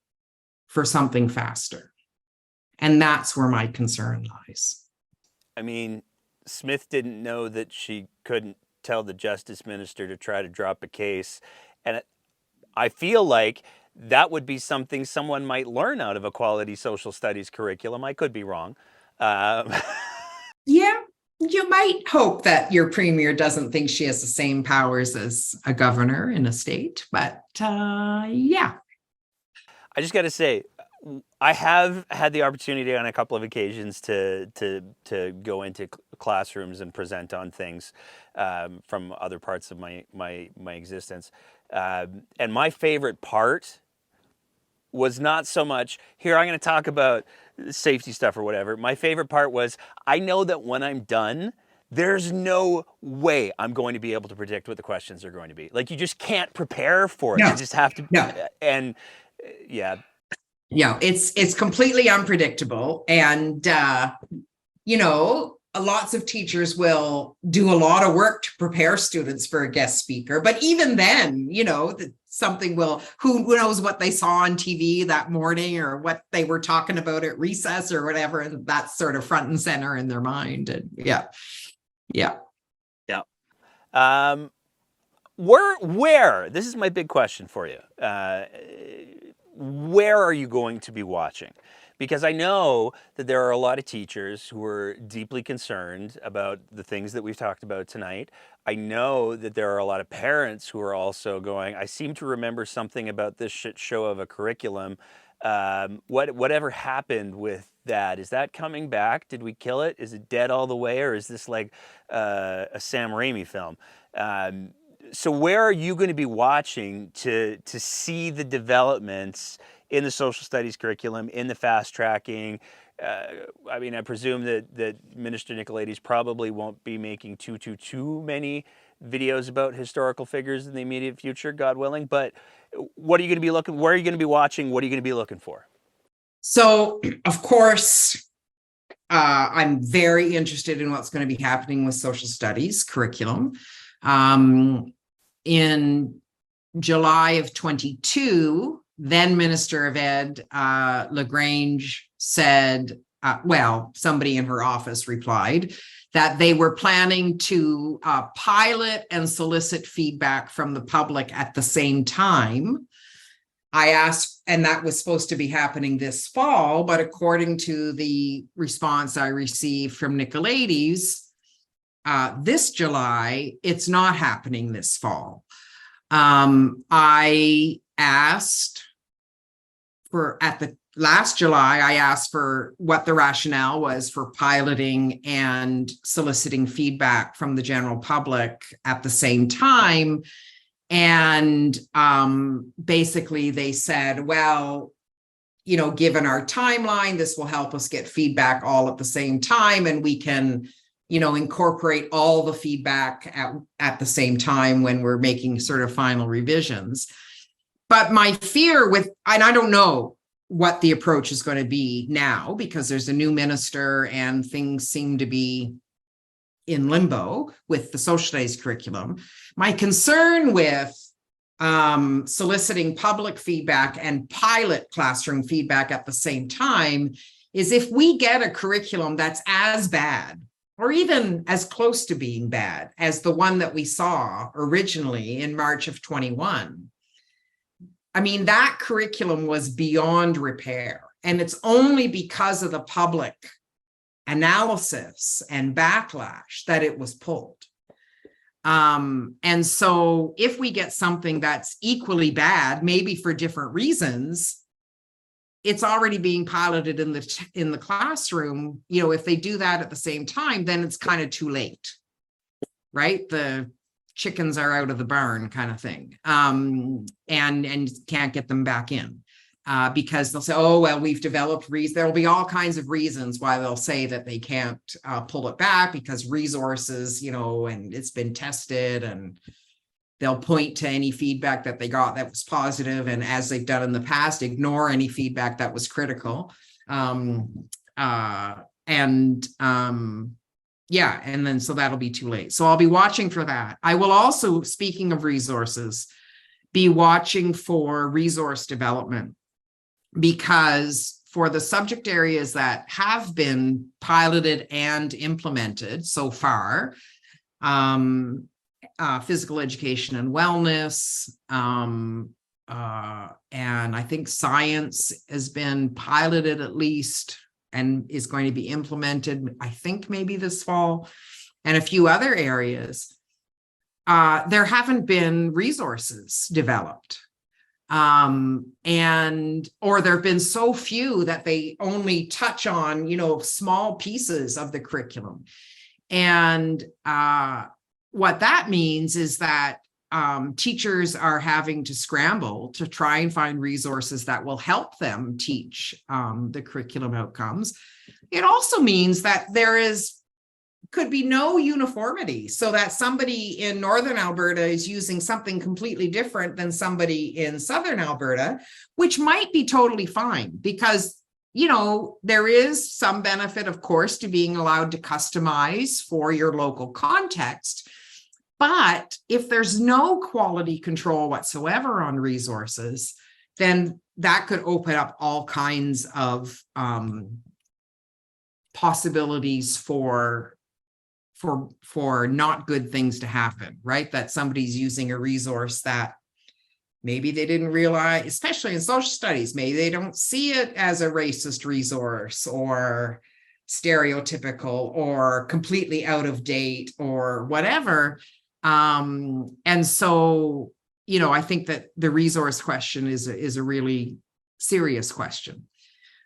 for something faster? And that's where my concern lies. I mean, Smith didn't know that she couldn't tell the justice minister to try to drop a case. And I feel like that would be something someone might learn out of a quality social studies curriculum. I could be wrong. Yeah, you might hope that your premier doesn't think she has the same powers as a governor in a state, but yeah. I just got to say, I have had the opportunity on a couple of occasions to go into classrooms and present on things from other parts of my existence. And my favorite part was not so much, here, I'm going to talk about safety stuff or whatever. My favorite part was, I know that when I'm done, there's no way I'm going to be able to predict what the questions are going to be. Like, you just can't prepare for it. No. You just have to. No. And yeah. Yeah, it's completely unpredictable. And, lots of teachers will do a lot of work to prepare students for a guest speaker. But even then, something will, who knows what they saw on TV that morning or what they were talking about at recess or whatever. And that's sort of front and center in their mind. And yeah. Where, this is my big question for you. Where are you going to be watching? Because I know that there are a lot of teachers who are deeply concerned about the things that we've talked about tonight. I know that there are a lot of parents who are also going, I seem to remember something about this shit show of a curriculum. Whatever happened with that? Is that coming back? Did we kill it? Is it dead all the way? Or is this like a Sam Raimi film? So where are you going to be watching to see the developments in the social studies curriculum, in the fast tracking? I mean, I presume that Minister Nicolaides probably won't be making too many videos about historical figures in the immediate future, God willing. But what are you going to be looking? Where are you going to be watching? What are you going to be looking for? So, of course, I'm very interested in what's going to be happening with social studies curriculum. In July of 22, then Minister of Ed, LaGrange said, somebody in her office replied that they were planning to pilot and solicit feedback from the public at the same time. I asked, and that was supposed to be happening this fall, but according to the response I received from Nicolaides, this July, it's not happening this fall. I asked last July, I asked for what the rationale was for piloting and soliciting feedback from the general public at the same time. And basically they said, well, given our timeline, this will help us get feedback all at the same time, and we can incorporate all the feedback at the same time when we're making sort of final revisions. But my fear and I don't know what the approach is going to be now, because there's a new minister and things seem to be in limbo with the social studies curriculum. My concern with soliciting public feedback and pilot classroom feedback at the same time is if we get a curriculum that's as bad or even as close to being bad as the one that we saw originally in March of 21. I mean, that curriculum was beyond repair, and it's only because of the public analysis and backlash that it was pulled. And so if we get something that's equally bad, maybe for different reasons, it's already being piloted in the classroom. If they do that at the same time, then it's kind of too late, right? The chickens are out of the barn kind of thing, and can't get them back in because they'll say, oh, well, we've developed there will be all kinds of reasons why they'll say that they can't pull it back because resources, and it's been tested, and they'll point to any feedback that they got that was positive, and as they've done in the past, ignore any feedback that was critical. And then so that'll be too late. So I'll be watching for that. I will also, speaking of resources, be watching for resource development, because for the subject areas that have been piloted and implemented so far, physical education and wellness, and I think science has been piloted at least and is going to be implemented, I think maybe this fall, and a few other areas, there haven't been resources developed. Or there have been so few that they only touch on, small pieces of the curriculum. And what that means is that teachers are having to scramble to try and find resources that will help them teach the curriculum outcomes. It also means that could be no uniformity, so that somebody in Northern Alberta is using something completely different than somebody in Southern Alberta, which might be totally fine, because there is some benefit, of course, to being allowed to customize for your local context. But if there's no quality control whatsoever on resources, then that could open up all kinds of possibilities for not good things to happen, right? That somebody's using a resource that maybe they didn't realize, especially in social studies, maybe they don't see it as a racist resource or stereotypical or completely out of date or whatever. And so, I think that the resource question is a really serious question.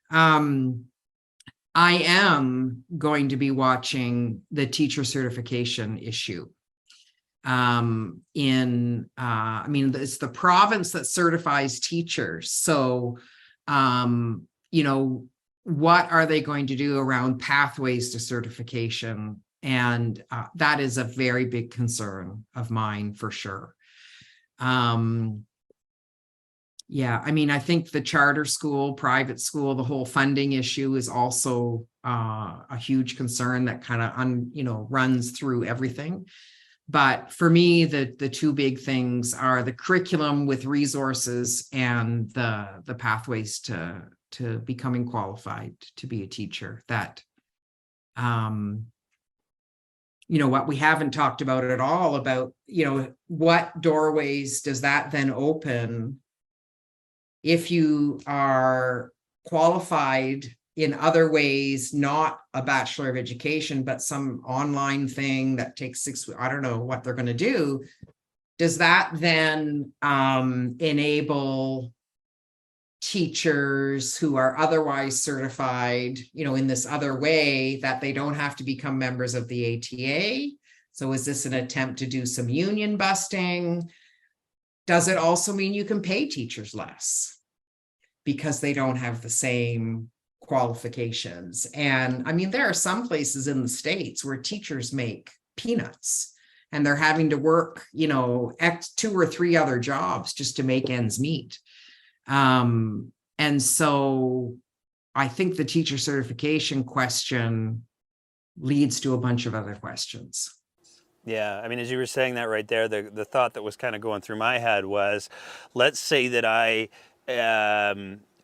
I am going to be watching the teacher certification issue. It's the province that certifies teachers. So, what are they going to do around pathways to certification? And that is a very big concern of mine for sure. I think the charter school, private school, the whole funding issue is also a huge concern that kind of runs through everything. But for me, the two big things are the curriculum with resources and the pathways to becoming qualified to be a teacher. That what we haven't talked about at all about, what doorways does that then open if you are qualified in other ways, not a Bachelor of Education, but some online thing that takes 6 weeks. I don't know what they're going to do. Does that then enable teachers who are otherwise certified, in this other way, that they don't have to become members of the ATA? So is this an attempt to do some union busting? Does it also mean you can pay teachers less because they don't have the same qualifications? And there are some places in the States where teachers make peanuts and they're having to work, 2 or 3 other jobs just to make ends meet. And so I think the teacher certification question leads to a bunch of other questions. Yeah, as you were saying that right there, the thought that was kind of going through my head was, let's say that I'm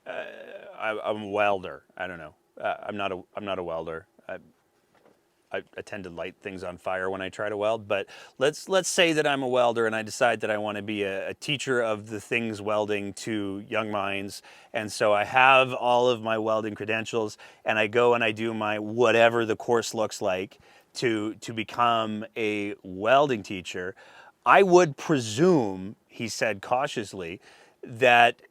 a welder. I don't know. I'm not a welder. I tend to light things on fire when I try to weld. But let's say that I'm a welder and I decide that I want to be a teacher of the things welding to young minds. And so I have all of my welding credentials, and I go and I do my whatever the course looks like to become a welding teacher. I would presume, he said cautiously, that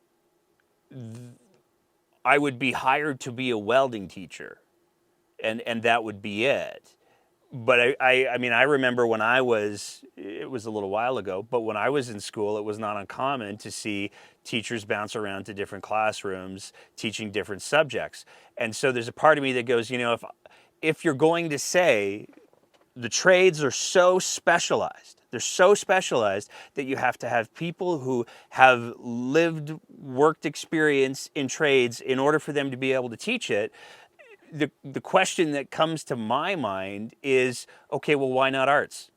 I would be hired to be a welding teacher, and that would be it. But I remember when it was a little while ago, but when I was in school, it was not uncommon to see teachers bounce around to different classrooms teaching different subjects. And so there's a part of me that goes, if you're going to say the trades are so specialized, they're so specialized that you have to have people who have worked experience in trades in order for them to be able to teach it. The question that comes to my mind is, okay, well, why not arts?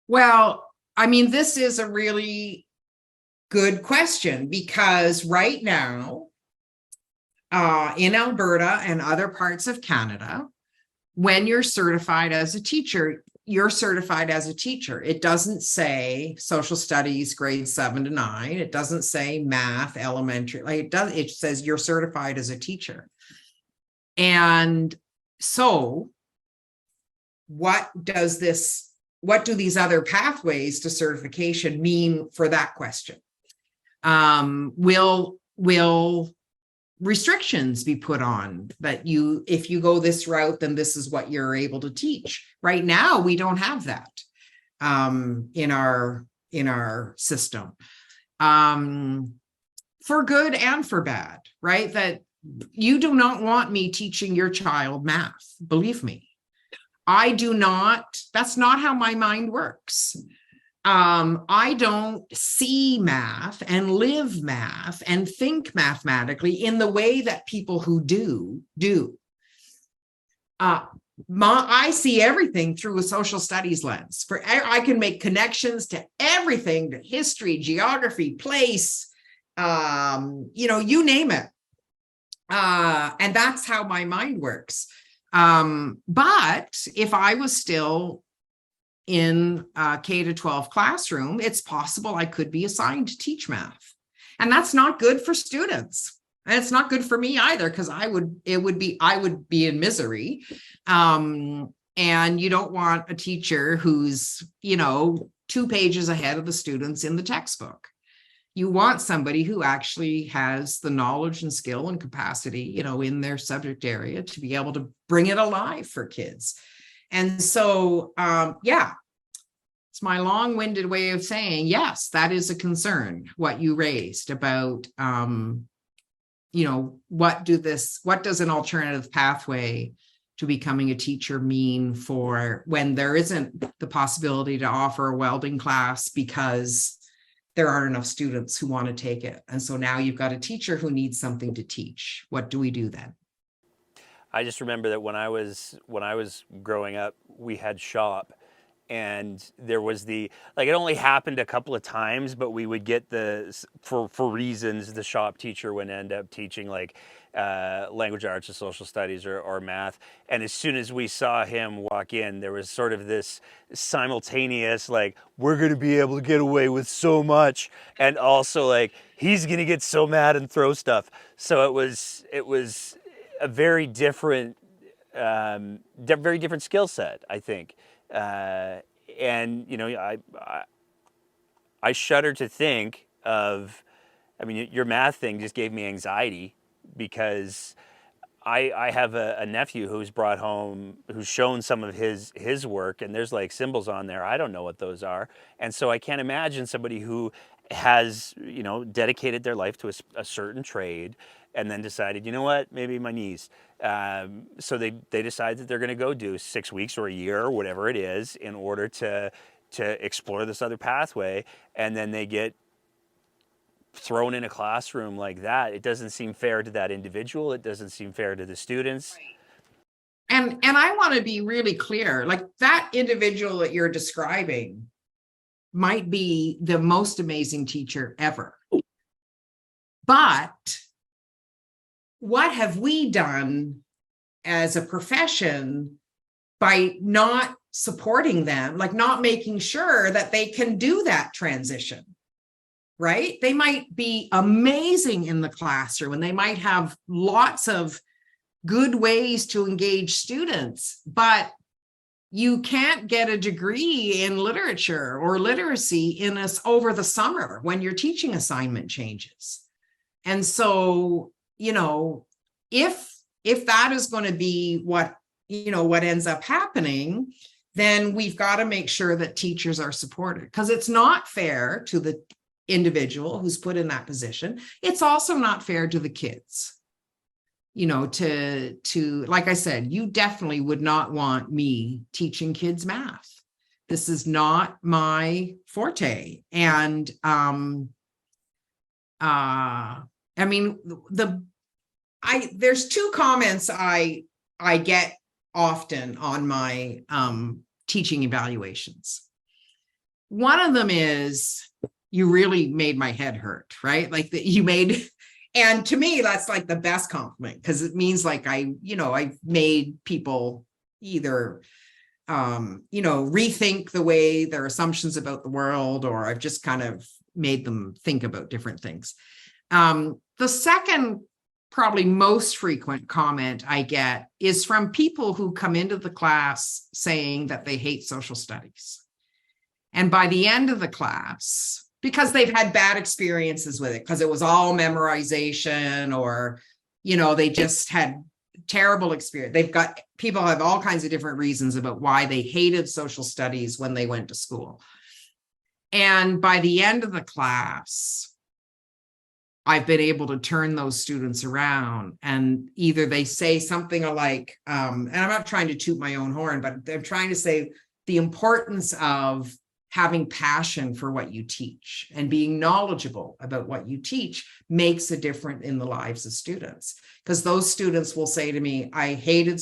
Well, this is a really good question, because right now, in Alberta and other parts of Canada, when you're certified as a teacher, you're certified as a teacher. It doesn't say social studies grades 7 to 9. It doesn't say math, elementary. It says you're certified as a teacher. And so what do these other pathways to certification mean for that question? Will restrictions be put on that if you go this route, then this is what you're able to teach? Right now, we don't have that in our system, for good and for bad, right? That you do not want me teaching your child math. Believe me, I do not. That's not how my mind works. I don't see math and live math and think mathematically in the way that people who do. I see everything through a social studies lens. I can make connections to everything, to history, geography, place, you name it. And that's how my mind works. But if I was still in a K-12 classroom, it's possible I could be assigned to teach math. And that's not good for students. And it's not good for me either, because I would be in misery. And you don't want a teacher who's, 2 pages ahead of the students in the textbook. You want somebody who actually has the knowledge and skill and capacity, in their subject area to be able to bring it alive for kids. And so, it's my long-winded way of saying, yes, that is a concern, what you raised about, what does an alternative pathway to becoming a teacher mean for when there isn't the possibility to offer a welding class because there aren't enough students who want to take it. And so now you've got a teacher who needs something to teach. What do we do then? I just remember that when I was growing up, we had shop, and there was it only happened a couple of times, but we would get for reasons, the shop teacher would end up teaching language arts or social studies or math. And as soon as we saw him walk in, there was sort of this simultaneous, we're going to be able to get away with so much. And also he's going to get so mad and throw stuff. So it was a very different skill set, I think. And I shudder to think of, your math thing just gave me anxiety, because I have a nephew who's shown some of his work, and there's symbols on there. I don't know what those are. And so I can't imagine somebody who has, dedicated their life to a certain trade and then decided, maybe my knees. So they decide that they're going to go do 6 weeks or a year or whatever it is in order to explore this other pathway. And then they get thrown in a classroom like that. It doesn't seem fair to that individual. It doesn't seem fair to the students. And I want to be really clear, that individual that you're describing might be the most amazing teacher ever. But what have we done as a profession by not supporting them, not making sure that they can do that transition, right? They might be amazing in the classroom and they might have lots of good ways to engage students, but you can't get a degree in literature or literacy over the summer when your teaching assignment changes. And so, if that is going to be what ends up happening, then we've got to make sure that teachers are supported, because it's not fair to the individual who's put in that position. It's also not fair to the kids. Like I said, you definitely would not want me teaching kids math. This is not my forte. And there's 2 comments I get often on my teaching evaluations. One of them is, you really made my head hurt, right? And to me, that's the best compliment, because it means I've made people either, rethink the way their assumptions about the world, or I've just kind of made them think about different things. The second, probably most frequent comment I get is from people who come into the class saying that they hate social studies. And by the end of the class, because they've had bad experiences with it, because it was all memorization, or, they just had terrible experience. People have all kinds of different reasons about why they hated social studies when they went to school. And by the end of the class, I've been able to turn those students around, and either they say something like, and I'm not trying to toot my own horn, but I'm trying to say the importance of having passion for what you teach and being knowledgeable about what you teach makes a difference in the lives of students. Because those students will say to me, I hated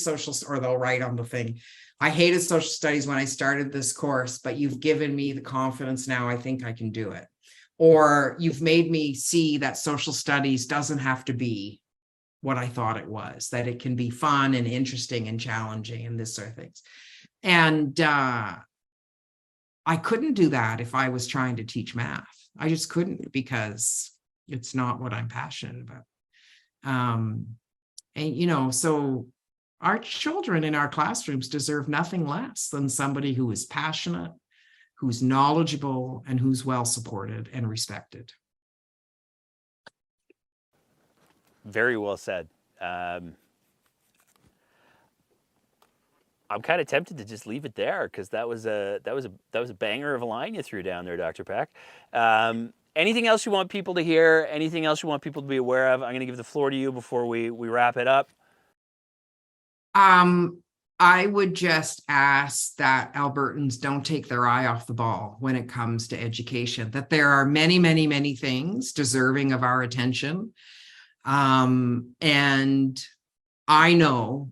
or they'll write on the thing, I hated social studies when I started this course, but you've given me the confidence now, I think I can do it. Or you've made me see that social studies doesn't have to be what I thought it was, that it can be fun and interesting and challenging and this sort of things. And I couldn't do that if I was trying to teach math. I just couldn't, because it's not what I'm passionate about. And, so our children in our classrooms deserve nothing less than somebody who is passionate, who's knowledgeable, and who's well supported and respected. Very well said. I'm kind of tempted to just leave it there, because that was a banger of a line you threw down there, Dr. Peck. Anything else you want people to hear? Anything else you want people to be aware of? I'm going to give the floor to you before we wrap it up. I would just ask that Albertans don't take their eye off the ball when it comes to education, that there are many, many, many things deserving of our attention. And I know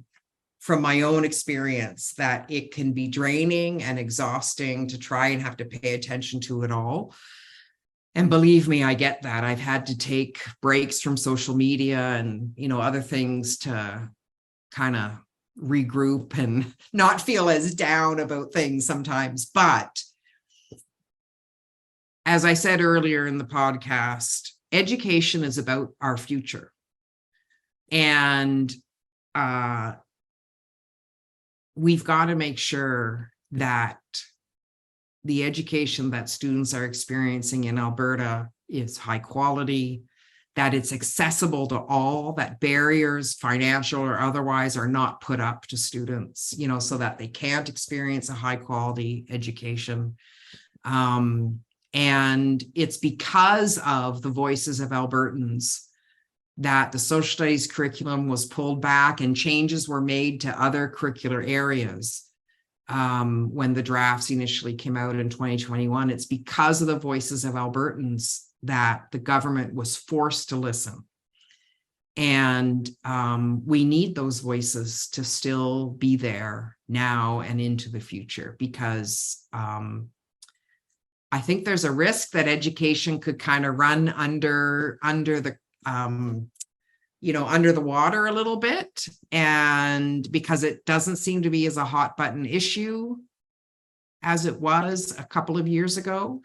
from my own experience that it can be draining and exhausting to try and have to pay attention to it all. And believe me, I get that. I've had to take breaks from social media and, other things to kind of regroup and not feel as down about things sometimes. But as I said earlier in the podcast, education is about our future. And we've got to make sure that the education that students are experiencing in Alberta is high quality, that it's accessible to all, that barriers, financial or otherwise, are not put up to students, so that they can't experience a high quality education. And it's because of the voices of Albertans that the social studies curriculum was pulled back and changes were made to other curricular areas when the drafts initially came out in 2021. It's because of the voices of Albertans that the government was forced to listen. And we need those voices to still be there now and into the future, because I think there's a risk that education could kind of run under the under the water a little bit, and because it doesn't seem to be as a hot button issue as it was a couple of years ago.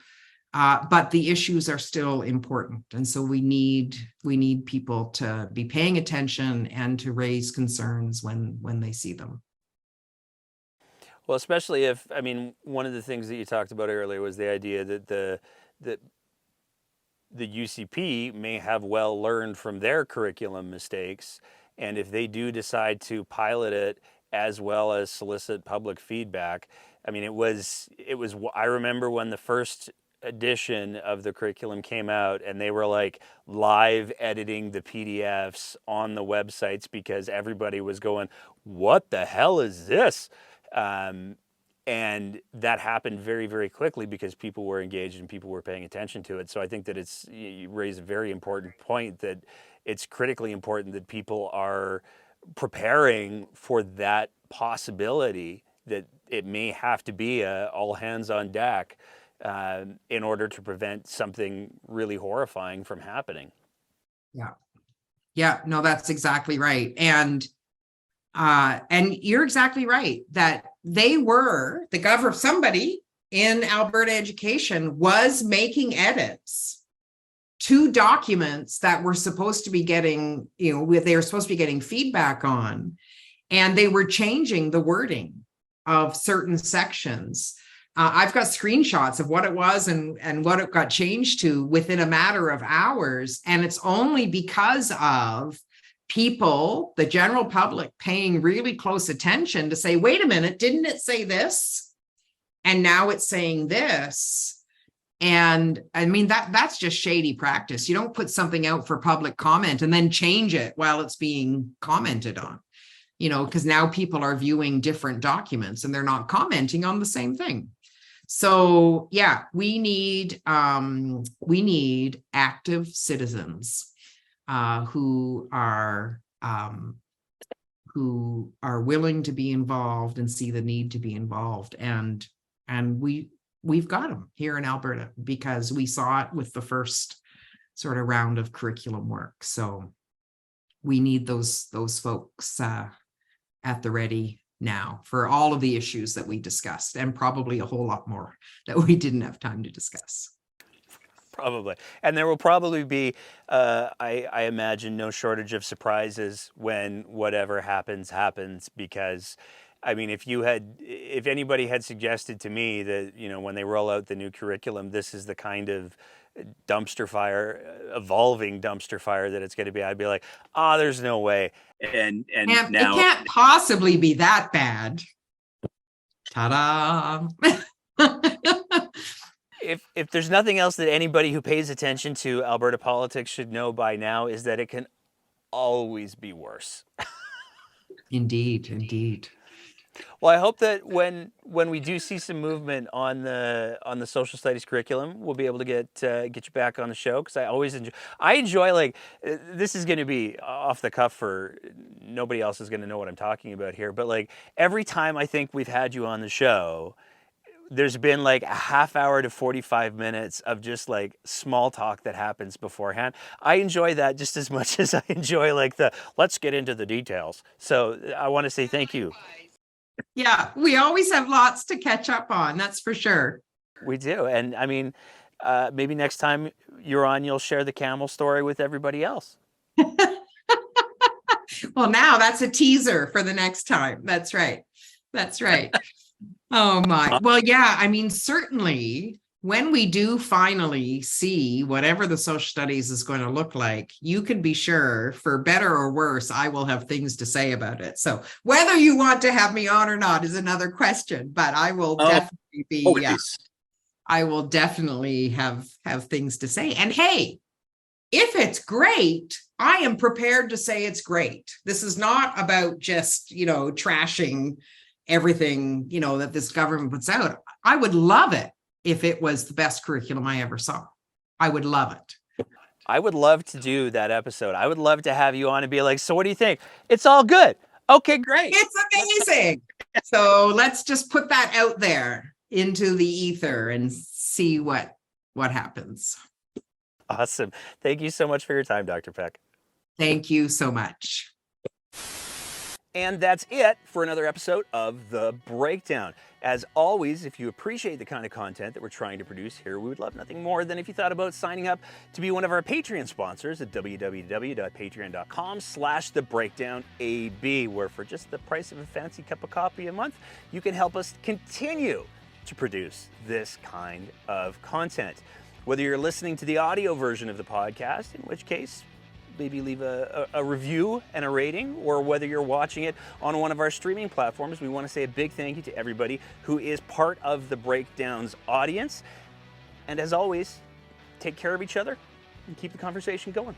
But the issues are still important. And so we need people to be paying attention and to raise concerns when they see them. Well, especially if, one of the things that you talked about earlier was the idea that the UCP may have well learned from their curriculum mistakes. And if they do decide to pilot it as well as solicit public feedback, I remember when the first edition of the curriculum came out and they were like live editing the PDFs on the websites because everybody was going, what the hell is this? And that happened very, very quickly because people were engaged and people were paying attention to it. So I think that you raise a very important point, that it's critically important that people are preparing for that possibility, that it may have to be a all hands on deck in order to prevent something really horrifying from happening. Yeah, no, that's exactly right. And you're exactly right that the government, somebody in Alberta education was making edits to documents that were supposed to be getting, they were supposed to be getting feedback on, and they were changing the wording of certain sections. I've got screenshots of what it was and what it got changed to within a matter of hours. And it's only because of people, the general public, paying really close attention to say, wait a minute, didn't it say this? And now it's saying this. And that's just shady practice. You don't put something out for public comment and then change it while it's being commented on, because now people are viewing different documents and they're not commenting on the same thing. So yeah, we need active citizens who are willing to be involved and see the need to be involved. And we've got them here in Alberta because we saw it with the first sort of round of curriculum work. So we need those folks at the ready now for all of the issues that we discussed, and probably a whole lot more that we didn't have time to discuss. Probably. And there will probably be, I imagine, no shortage of surprises when whatever happens, because, I mean, if anybody had suggested to me that, you know, when they roll out the new curriculum, this is the kind of dumpster fire, evolving dumpster fire that it's going to be, I'd be like, there's no way. And now it can't possibly be that bad. Ta-da! If there's nothing else that anybody who pays attention to Alberta politics should know by now, is that it can always be worse. Indeed. Well, I hope that when we do see some movement on the social studies curriculum, we'll be able to get you back on the show, because I enjoy like, this is going to be off the cuff for nobody else is going to know what I'm talking about here, but like every time I think we've had you on the show, there's been like a half hour to 45 minutes of just like small talk that happens beforehand. I enjoy that just as much as I enjoy like let's get into the details. So I want to say thank you. Yeah, we always have lots to catch up on, that's for sure. We do. And I mean, maybe next time you're on, you'll share the camel story with everybody else. Well, now that's a teaser for the next time. That's right. Oh my. Well, yeah, I mean, certainly when we do finally see whatever the social studies is going to look like, you can be sure, for better or worse, I will have things to say about it. So whether you want to have me on or not is another question, but I will definitely be, I will definitely have things to say. And hey, if it's great, I am prepared to say it's great. This is not about just, you know, trashing everything, you know, that this government puts out. I would love it if it was the best curriculum I ever saw. I would love it. I would love to do that episode. I would love to have you on and be like, so what do you think? It's all good. Okay, great. It's amazing. So let's just put that out there into the ether and see what happens. Awesome. Thank you so much for your time, Dr. Peck. Thank you so much. And that's it for another episode of The Breakdown. As always, if you appreciate the kind of content that we're trying to produce here, we would love nothing more than if you thought about signing up to be one of our Patreon sponsors at www.patreon.com/thebreakdownab, where for just the price of a fancy cup of coffee a month, you can help us continue to produce this kind of content. Whether you're listening to the audio version of the podcast, in which case, maybe leave a review and a rating, or whether you're watching it on one of our streaming platforms, we want to say a big thank you to everybody who is part of the Breakdown's audience. And as always, take care of each other and keep the conversation going.